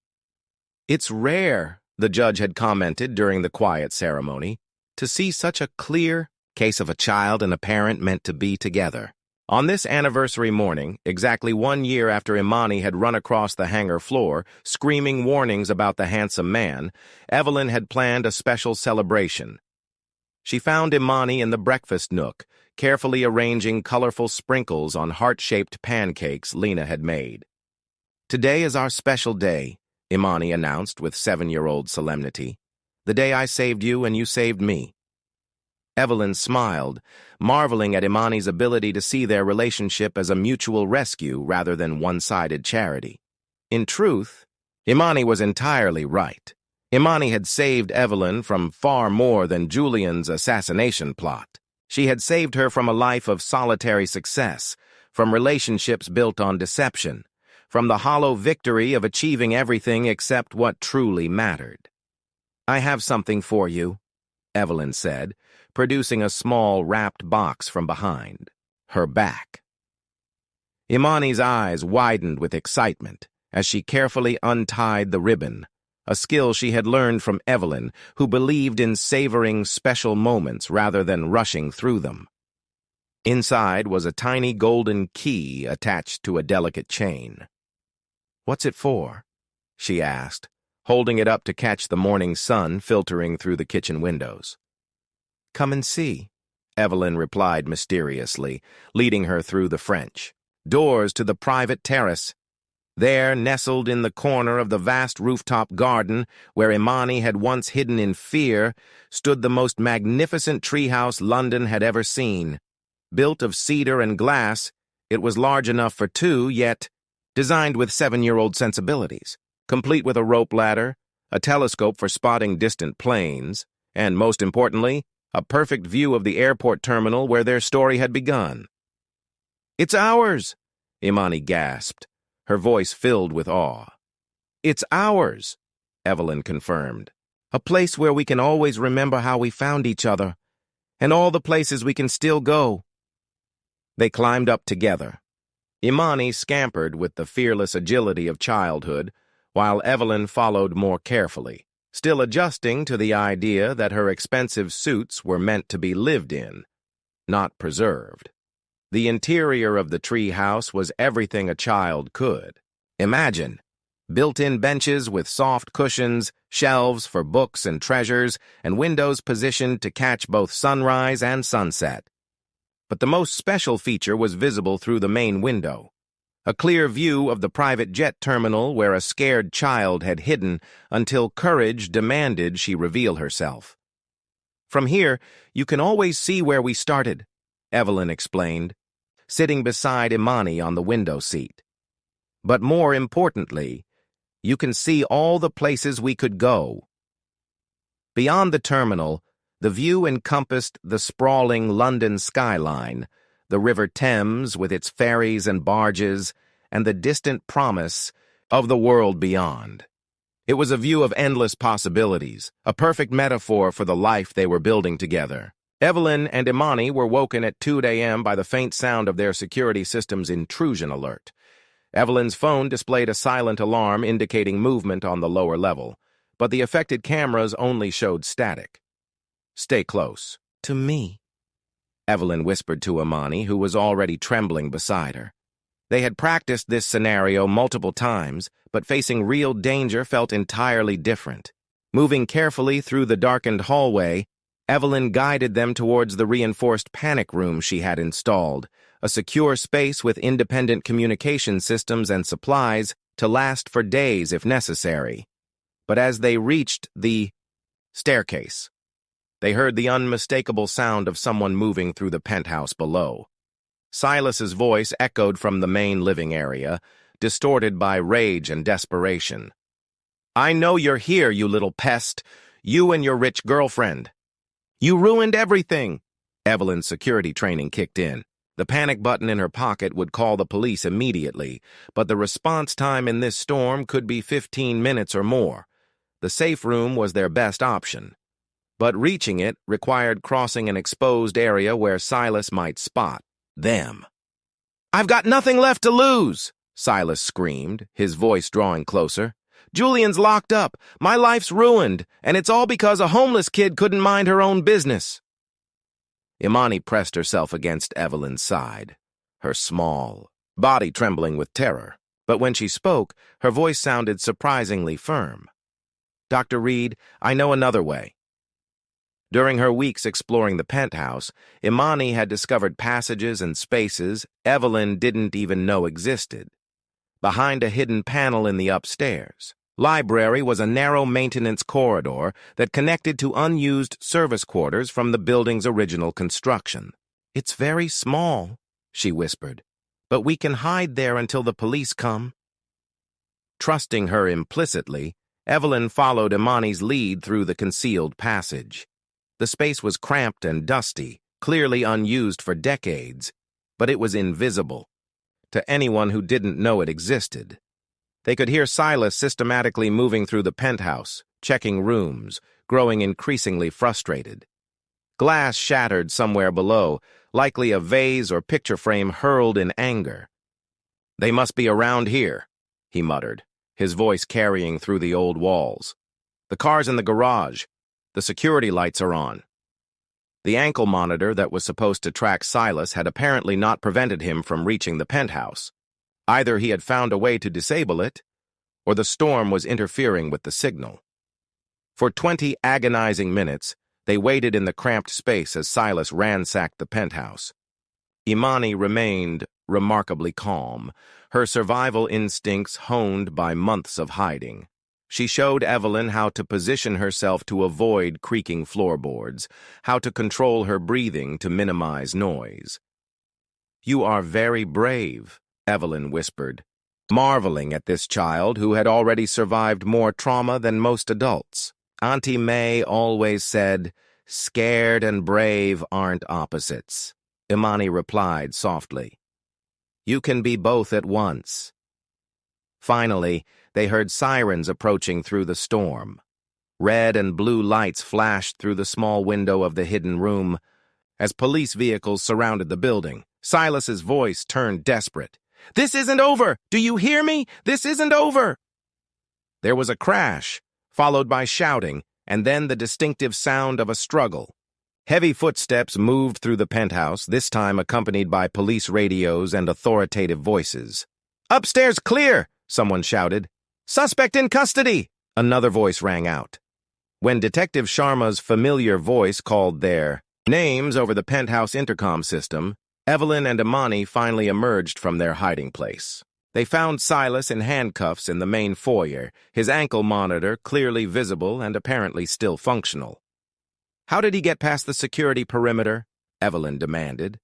A: "It's rare," the judge had commented during the quiet ceremony, "to see such a clear case of a child and a parent meant to be together." On this anniversary morning, exactly 1 year after Imani had run across the hangar floor, screaming warnings about the handsome man, Evelyn had planned a special celebration. She found Imani in the breakfast nook, carefully arranging colorful sprinkles on heart-shaped pancakes Lena had made. "Today is our special day," Imani announced with 7-year-old solemnity. "The day I saved you and you saved me." Evelyn smiled, marveling at Imani's ability to see their relationship as a mutual rescue rather than one-sided charity. In truth, Imani was entirely right. Imani had saved Evelyn from far more than Julian's assassination plot. She had saved her from a life of solitary success, from relationships built on deception, from the hollow victory of achieving everything except what truly mattered. "I have something for you," Evelyn said, producing a small wrapped box from behind her back. Imani's eyes widened with excitement as she carefully untied the ribbon, a skill she had learned from Evelyn, who believed in savoring special moments rather than rushing through them. Inside was a tiny golden key attached to a delicate chain. "What's it for?" she asked, holding it up to catch the morning sun filtering through the kitchen windows. "Come and see," Evelyn replied mysteriously, leading her through the French doors to the private terrace. There, nestled in the corner of the vast rooftop garden where Imani had once hidden in fear, stood the most magnificent treehouse London had ever seen. Built of cedar and glass, it was large enough for two, yet designed with 7-year-old sensibilities, complete with a rope ladder, a telescope for spotting distant planes, and, most importantly, a perfect view of the airport terminal where their story had begun. "It's ours!" Imani gasped, her voice filled with awe. "It's ours," Evelyn confirmed. "A place where we can always remember how we found each other, and all the places we can still go." They climbed up together. Imani scampered with the fearless agility of childhood, while Evelyn followed more carefully, still adjusting to the idea that her expensive suits were meant to be lived in, not preserved. The interior of the tree house was everything a child could imagine. Built-in benches with soft cushions, shelves for books and treasures, and windows positioned to catch both sunrise and sunset. But the most special feature was visible through the main window. A clear view of the private jet terminal where a scared child had hidden until courage demanded she reveal herself. "From here, you can always see where we started," Evelyn explained, sitting beside Imani on the window seat. "But more importantly, you can see all the places we could go." Beyond the terminal, the view encompassed the sprawling London skyline, the River Thames with its ferries and barges, and the distant promise of the world beyond. It was a view of endless possibilities, a perfect metaphor for the life they were building together. Evelyn and Imani were woken at 2 a.m. by the faint sound of their security system's intrusion alert. Evelyn's phone displayed a silent alarm indicating movement on the lower level, but the affected cameras only showed static. "Stay close." "To me," Evelyn whispered to Imani, who was already trembling beside her. They had practiced this scenario multiple times, but facing real danger felt entirely different. Moving carefully through the darkened hallway, Evelyn guided them towards the reinforced panic room she had installed, a secure space with independent communication systems and supplies to last for days if necessary. But as they reached the staircase, they heard the unmistakable sound of someone moving through the penthouse below. Silas's voice echoed from the main living area, distorted by rage and desperation. "I know you're here, you little pest. You and your rich girlfriend. You ruined everything." Evelyn's security training kicked in. The panic button in her pocket would call the police immediately, but the response time in this storm could be 15 minutes or more. The safe room was their best option. But reaching it required crossing an exposed area where Silas might spot them. "I've got nothing left to lose," Silas screamed, his voice drawing closer. "Julian's locked up, my life's ruined, and it's all because a homeless kid couldn't mind her own business." Imani pressed herself against Evelyn's side, her small body trembling with terror. But when she spoke, her voice sounded surprisingly firm. "Dr. Reed, I know another way." During her weeks exploring the penthouse, Imani had discovered passages and spaces Evelyn didn't even know existed. Behind a hidden panel in the upstairs library was a narrow maintenance corridor that connected to unused service quarters from the building's original construction. "It's very small," she whispered, "but we can hide there until the police come." Trusting her implicitly, Evelyn followed Imani's lead through the concealed passage. The space was cramped and dusty, clearly unused for decades, but it was invisible to anyone who didn't know it existed. They could hear Silas systematically moving through the penthouse, checking rooms, growing increasingly frustrated. Glass shattered somewhere below, likely a vase or picture frame hurled in anger. "They must be around here," he muttered, his voice carrying through the old walls. "The car's in the garage. The security lights are on." The ankle monitor that was supposed to track Silas had apparently not prevented him from reaching the penthouse. Either he had found a way to disable it, or the storm was interfering with the signal. For 20 agonizing minutes, they waited in the cramped space as Silas ransacked the penthouse. Imani remained remarkably calm, her survival instincts honed by months of hiding. She showed Evelyn how to position herself to avoid creaking floorboards, how to control her breathing to minimize noise. "You are very brave," Evelyn whispered, marveling at this child who had already survived more trauma than most adults. Auntie May always said, "Scared and brave aren't opposites." Imani replied softly, "You can be both at once." Finally, they heard sirens approaching through the storm. Red and blue lights flashed through the small window of the hidden room. As police vehicles surrounded the building, Silas's voice turned desperate. "This isn't over! Do you hear me? This isn't over!" There was a crash, followed by shouting, and then the distinctive sound of a struggle. Heavy footsteps moved through the penthouse, this time accompanied by police radios and authoritative voices. "Upstairs clear!" someone shouted. "Suspect in custody!" another voice rang out. When Detective Sharma's familiar voice called their names over the penthouse intercom system, Evelyn and Imani finally emerged from their hiding place. They found Silas in handcuffs in the main foyer, his ankle monitor clearly visible and apparently still functional. "How did he get past the security perimeter?" Evelyn demanded.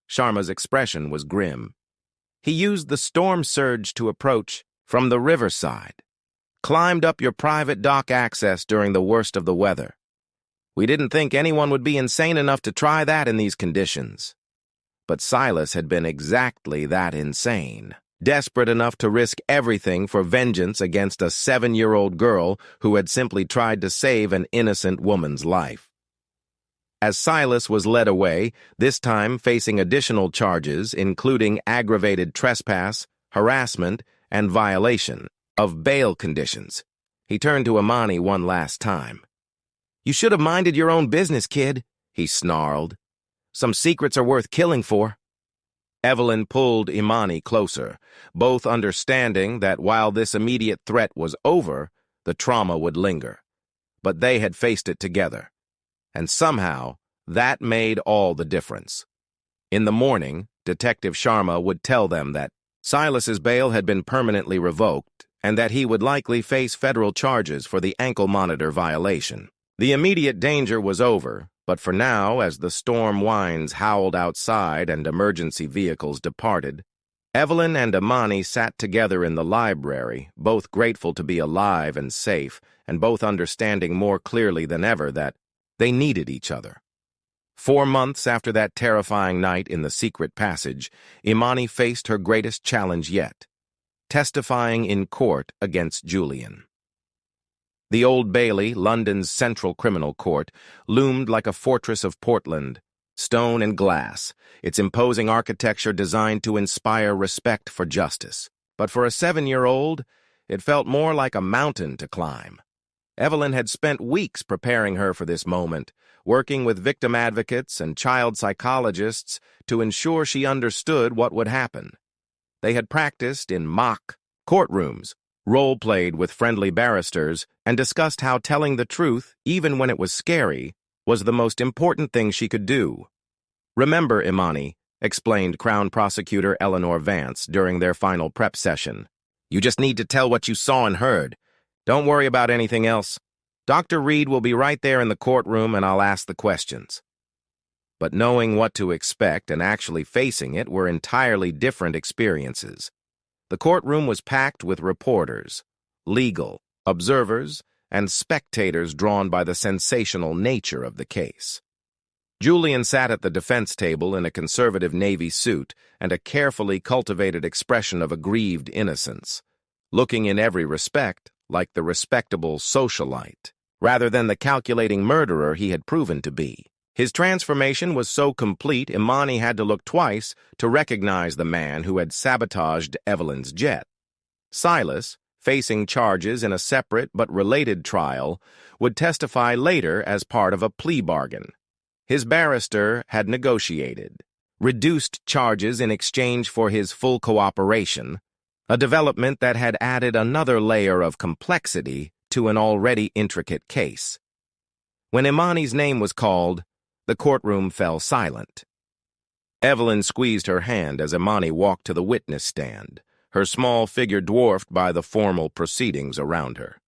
A: Sharma's expression was grim. "He used the storm surge to approach from the riverside. Climbed up your private dock access during the worst of the weather. We didn't think anyone would be insane enough to try that in these conditions." But Silas had been exactly that insane, desperate enough to risk everything for vengeance against a 7-year-old girl who had simply tried to save an innocent woman's life. As Silas was led away, this time facing additional charges, including aggravated trespass, harassment, and violation of bail conditions, he turned to Imani one last time. "You should have minded your own business, kid," he snarled. "Some secrets are worth killing for." Evelyn pulled Imani closer, both understanding that while this immediate threat was over, the trauma would linger. But they had faced it together, and somehow that made all the difference. In the morning, Detective Sharma would tell them that Silas's bail had been permanently revoked and that he would likely face federal charges for the ankle monitor violation. The immediate danger was over, but for now, as the storm winds howled outside and emergency vehicles departed, Evelyn and Imani sat together in the library, both grateful to be alive and safe, and both understanding more clearly than ever that they needed each other. 4 months after that terrifying night in the secret passage, Imani faced her greatest challenge yet, testifying in court against Julian. The Old Bailey, London's central criminal court, loomed like a fortress of Portland, stone and glass, its imposing architecture designed to inspire respect for justice. But for a 7-year-old, it felt more like a mountain to climb. Evelyn had spent weeks preparing her for this moment, working with victim advocates and child psychologists to ensure she understood what would happen. They had practiced in mock courtrooms, role-played with friendly barristers, and discussed how telling the truth, even when it was scary, was the most important thing she could do. "Remember, Imani," explained Crown Prosecutor Eleanor Vance during their final prep session, "you just need to tell what you saw and heard. Don't worry about anything else. Dr. Reed will be right there in the courtroom and I'll ask the questions." But knowing what to expect and actually facing it were entirely different experiences. The courtroom was packed with reporters, legal, observers, and spectators drawn by the sensational nature of the case. Julian sat at the defense table in a conservative navy suit and a carefully cultivated expression of aggrieved innocence, looking in every respect like the respectable socialite, rather than the calculating murderer he had proven to be. His transformation was so complete, Imani had to look twice to recognize the man who had sabotaged Evelyn's jet. Silas, facing charges in a separate but related trial, would testify later as part of a plea bargain. His barrister had negotiated, reduced charges in exchange for his full cooperation, a development that had added another layer of complexity to an already intricate case. When Imani's name was called, the courtroom fell silent. Evelyn squeezed her hand as Imani walked to the witness stand, her small figure dwarfed by the formal proceedings around her.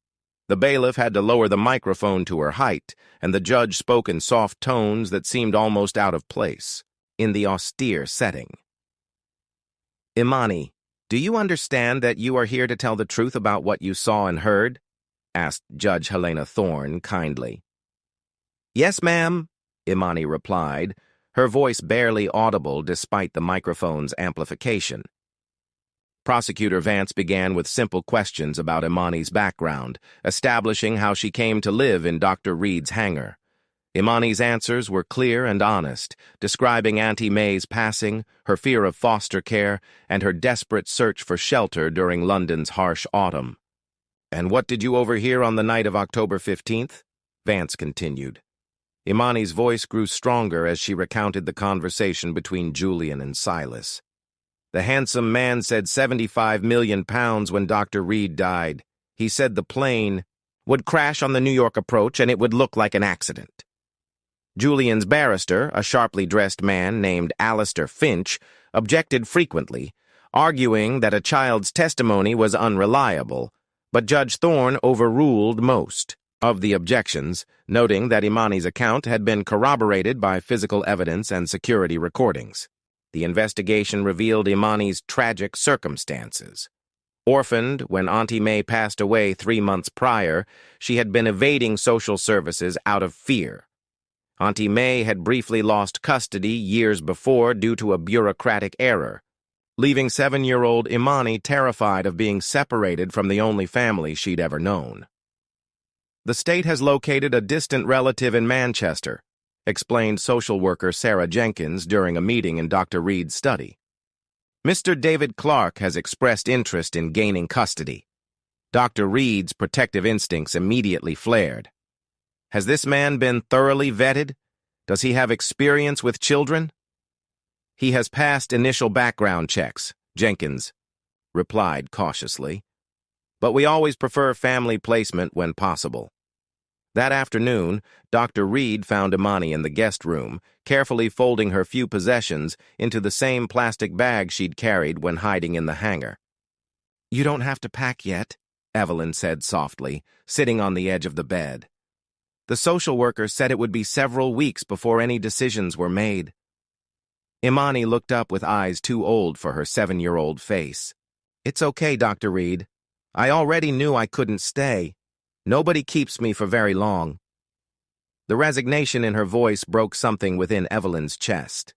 A: The bailiff had to lower the microphone to her height, and the judge spoke in soft tones that seemed almost out of place in the austere setting. "Imani, do you understand that you are here to tell the truth about what you saw and heard?" asked Judge Helena Thorne kindly. "Yes, ma'am," Imani replied, her voice barely audible despite the microphone's amplification. Prosecutor Vance began with simple questions about Imani's background, establishing how she came to live in Dr. Reed's hangar. Imani's answers were clear and honest, describing Auntie May's passing, her fear of foster care, and her desperate search for shelter during London's harsh autumn. "And what did you overhear on the night of October 15th? Vance continued. Imani's voice grew stronger as she recounted the conversation between Julian and Silas. "The handsome man said £75 million when Dr. Reed died. He said the plane would crash on the New York approach and it would look like an accident." Julian's barrister, a sharply dressed man named Alistair Finch, objected frequently, arguing that a child's testimony was unreliable, but Judge Thorne overruled most of the objections, noting that Imani's account had been corroborated by physical evidence and security recordings. The investigation revealed Imani's tragic circumstances. Orphaned when Auntie May passed away 3 months prior, she had been evading social services out of fear. Auntie May had briefly lost custody years before due to a bureaucratic error, leaving 7-year-old Imani terrified of being separated from the only family she'd ever known. "The state has located a distant relative in Manchester," explained social worker Sarah Jenkins during a meeting in Dr. Reed's study. "Mr. David Clark has expressed interest in gaining custody." Dr. Reed's protective instincts immediately flared. "Has this man been thoroughly vetted? Does he have experience with children?" "He has passed initial background checks," Jenkins replied cautiously. "But we always prefer family placement when possible." That afternoon, Dr. Reed found Imani in the guest room, carefully folding her few possessions into the same plastic bag she'd carried when hiding in the hangar. "You don't have to pack yet," Evelyn said softly, sitting on the edge of the bed. The social worker said it would be several weeks before any decisions were made. Imani looked up with eyes too old for her 7-year-old face. "It's okay, Dr. Reed. I already knew I couldn't stay. Nobody keeps me for very long." The resignation in her voice broke something within Evelyn's chest.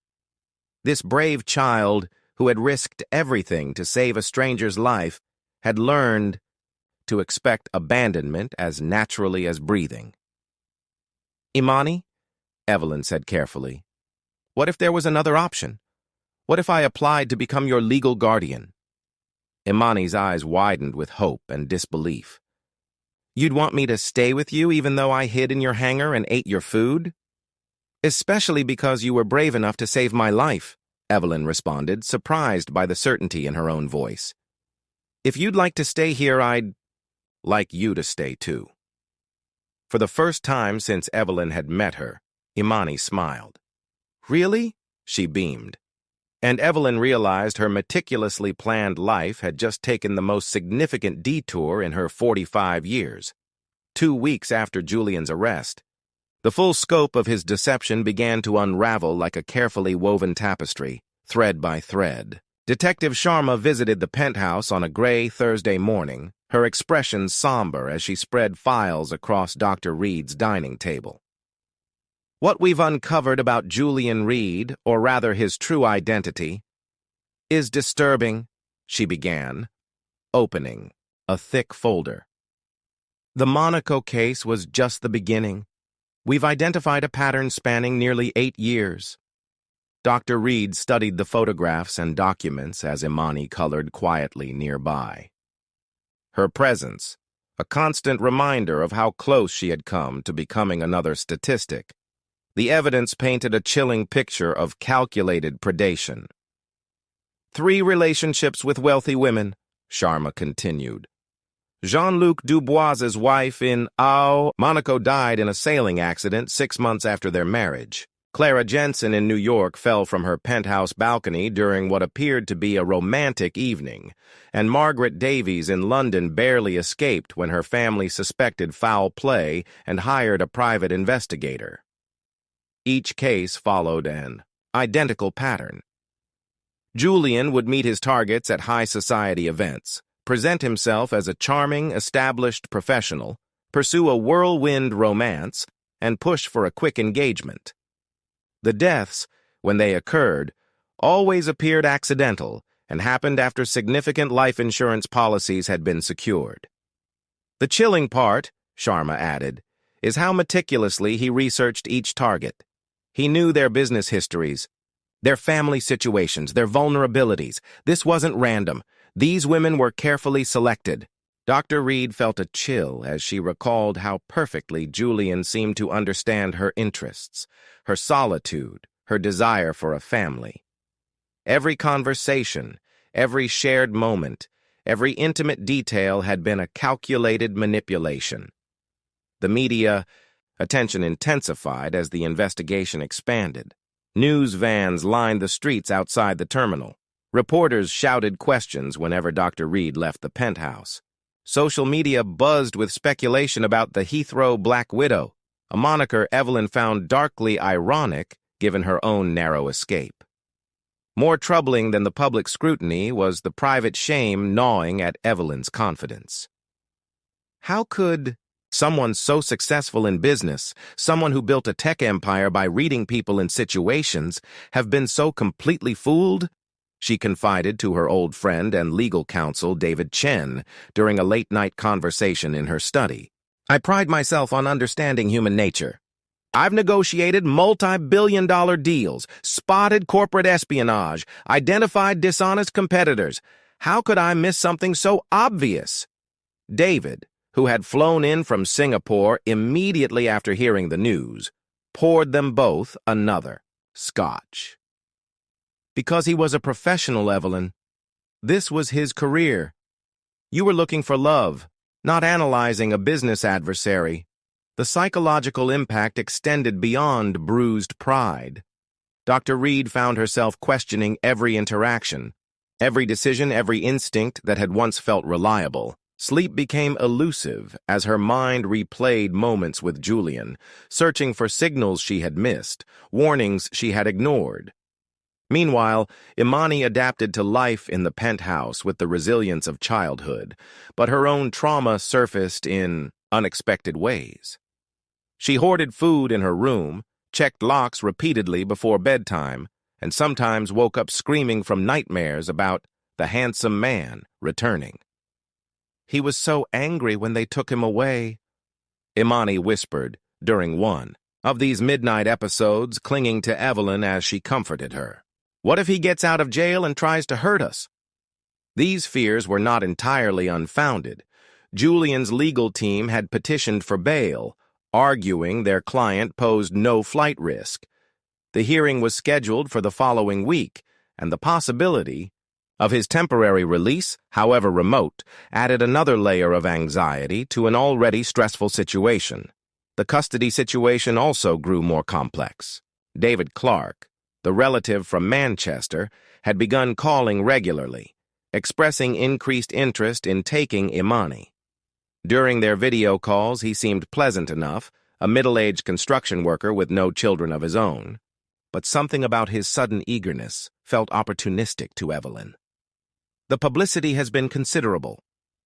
A: This brave child, who had risked everything to save a stranger's life, had learned to expect abandonment as naturally as breathing. "Imani," Evelyn said carefully, "what if there was another option? What if I applied to become your legal guardian?" Imani's eyes widened with hope and disbelief. "You'd want me to stay with you even though I hid in your hangar and ate your food?" "Especially because you were brave enough to save my life," Evelyn responded, surprised by the certainty in her own voice. "If you'd like to stay here, I'd like you to stay too." For the first time since Evelyn had met her, Imani smiled. "Really?" she beamed. And Evelyn realized her meticulously planned life had just taken the most significant detour in her 45 years. 2 weeks after Julian's arrest, the full scope of his deception began to unravel like a carefully woven tapestry, thread by thread. Detective Sharma visited the penthouse on a gray Thursday morning, her expression somber as she spread files across Dr. Reed's dining table. "What we've uncovered about Julian Reed, or rather his true identity, is disturbing," she began, opening a thick folder. "The Monaco case was just the beginning. We've identified a pattern spanning nearly 8 years. Dr. Reed studied the photographs and documents as Imani colored quietly nearby. Her presence, a constant reminder of how close she had come to becoming another statistic. The evidence painted a chilling picture of calculated predation. 3 relationships with wealthy women," Sharma continued. "Jean-Luc Dubois's wife in Monaco died in a sailing accident 6 months after their marriage. Clara Jensen in New York fell from her penthouse balcony during what appeared to be a romantic evening, and Margaret Davies in London barely escaped when her family suspected foul play and hired a private investigator." Each case followed an identical pattern. Julian would meet his targets at high society events, present himself as a charming, established professional, pursue a whirlwind romance, and push for a quick engagement. The deaths, when they occurred, always appeared accidental and happened after significant life insurance policies had been secured. "The chilling part," Sharma added, "is how meticulously he researched each target. He knew their business histories, their family situations, their vulnerabilities. This wasn't random. These women were carefully selected." Dr. Reed felt a chill as she recalled how perfectly Julian seemed to understand her interests, her solitude, her desire for a family. Every conversation, every shared moment, every intimate detail had been a calculated manipulation. The media attention intensified as the investigation expanded. News vans lined the streets outside the terminal. Reporters shouted questions whenever Dr. Reed left the penthouse. Social media buzzed with speculation about the Heathrow Black Widow, a moniker Evelyn found darkly ironic given her own narrow escape. More troubling than the public scrutiny was the private shame gnawing at Evelyn's confidence. How could someone so successful in business, someone who built a tech empire by reading people in situations, have been so completely fooled? She confided to her old friend and legal counsel David Chen during a late-night conversation in her study. "I pride myself on understanding human nature. I've negotiated multi-billion-dollar deals, spotted corporate espionage, identified dishonest competitors. How could I miss something so obvious?" David, who had flown in from Singapore immediately after hearing the news, poured them both another scotch. "Because he was a professional, Evelyn. This was his career. You were looking for love, not analyzing a business adversary. The psychological impact extended beyond bruised pride. Dr. Reed found herself questioning every interaction, every decision, every instinct that had once felt reliable. Sleep became elusive as her mind replayed moments with Julian, searching for signals she had missed, warnings she had ignored. Meanwhile, Imani adapted to life in the penthouse with the resilience of childhood, but her own trauma surfaced in unexpected ways. She hoarded food in her room, checked locks repeatedly before bedtime, and sometimes woke up screaming from nightmares about the handsome man returning. "He was so angry when they took him away," Imani whispered during one of these midnight episodes, clinging to Evelyn as she comforted her. "What if he gets out of jail and tries to hurt us?" These fears were not entirely unfounded. Julian's legal team had petitioned for bail, arguing their client posed no flight risk. The hearing was scheduled for the following week, and the possibility of his temporary release, however remote, added another layer of anxiety to an already stressful situation. The custody situation also grew more complex. David Clark, the relative from Manchester, had begun calling regularly, expressing increased interest in taking Imani. During their video calls, he seemed pleasant enough, a middle-aged construction worker with no children of his own. But something about his sudden eagerness felt opportunistic to Evelyn. "The publicity has been considerable,"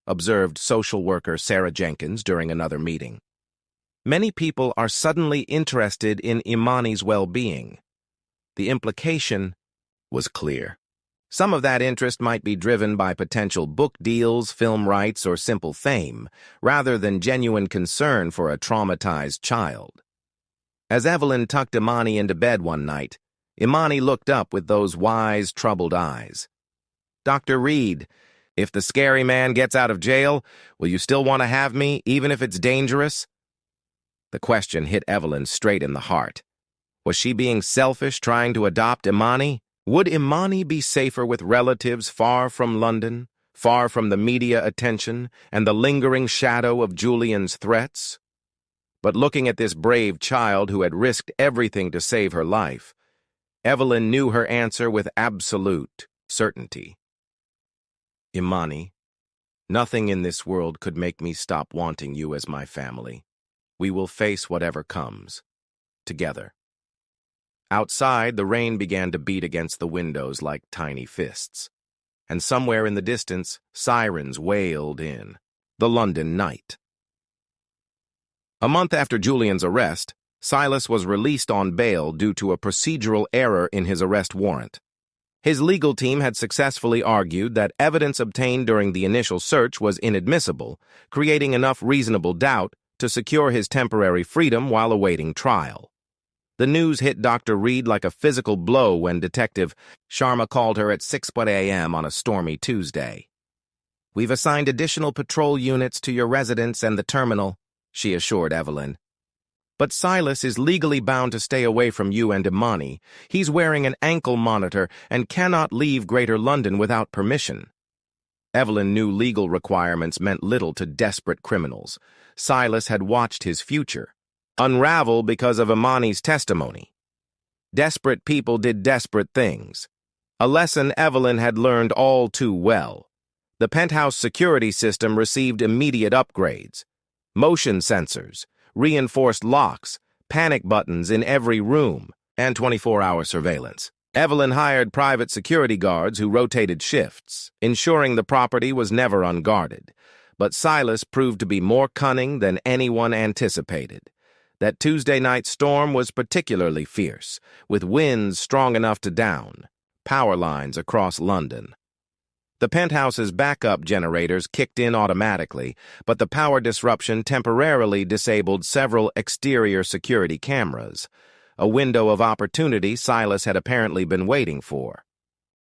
A: observed social worker Sarah Jenkins during another meeting. "Many people are suddenly interested in Imani's well-being." The implication was clear. Some of that interest might be driven by potential book deals, film rights, or simple fame, rather than genuine concern for a traumatized child. As Evelyn tucked Imani into bed one night, Imani looked up with those wise, troubled eyes. "Dr. Reed, if the scary man gets out of jail, will you still want to have me, even if it's dangerous?" The question hit Evelyn straight in the heart. Was she being selfish trying to adopt Imani? Would Imani be safer with relatives far from London, far from the media attention and the lingering shadow of Julian's threats? But looking at this brave child who had risked everything to save her life, Evelyn knew her answer with absolute certainty. "Imani, nothing in this world could make me stop wanting you as my family. We will face whatever comes, together." Outside, the rain began to beat against the windows like tiny fists, and somewhere in the distance, sirens wailed in the London night. A month after Julian's arrest, Silas was released on bail due to a procedural error in his arrest warrant. His legal team had successfully argued that evidence obtained during the initial search was inadmissible, creating enough reasonable doubt to secure his temporary freedom while awaiting trial. The news hit Dr. Reed like a physical blow when Detective Sharma called her at 6 a.m. on a stormy Tuesday. "We've assigned additional patrol units to your residence and the terminal," she assured Evelyn. "But Silas is legally bound to stay away from you and Imani. He's wearing an ankle monitor and cannot leave Greater London without permission." Evelyn knew legal requirements meant little to desperate criminals. Silas had watched his future unravel because of Imani's testimony. Desperate people did desperate things. A lesson Evelyn had learned all too well. The penthouse security system received immediate upgrades. Motion sensors, reinforced locks, panic buttons in every room, and 24-hour surveillance. Evelyn hired private security guards who rotated shifts, ensuring the property was never unguarded. But Silas proved to be more cunning than anyone anticipated. That Tuesday night storm was particularly fierce, with winds strong enough to down power lines across London. The penthouse's backup generators kicked in automatically, but the power disruption temporarily disabled several exterior security cameras, a window of opportunity Silas had apparently been waiting for.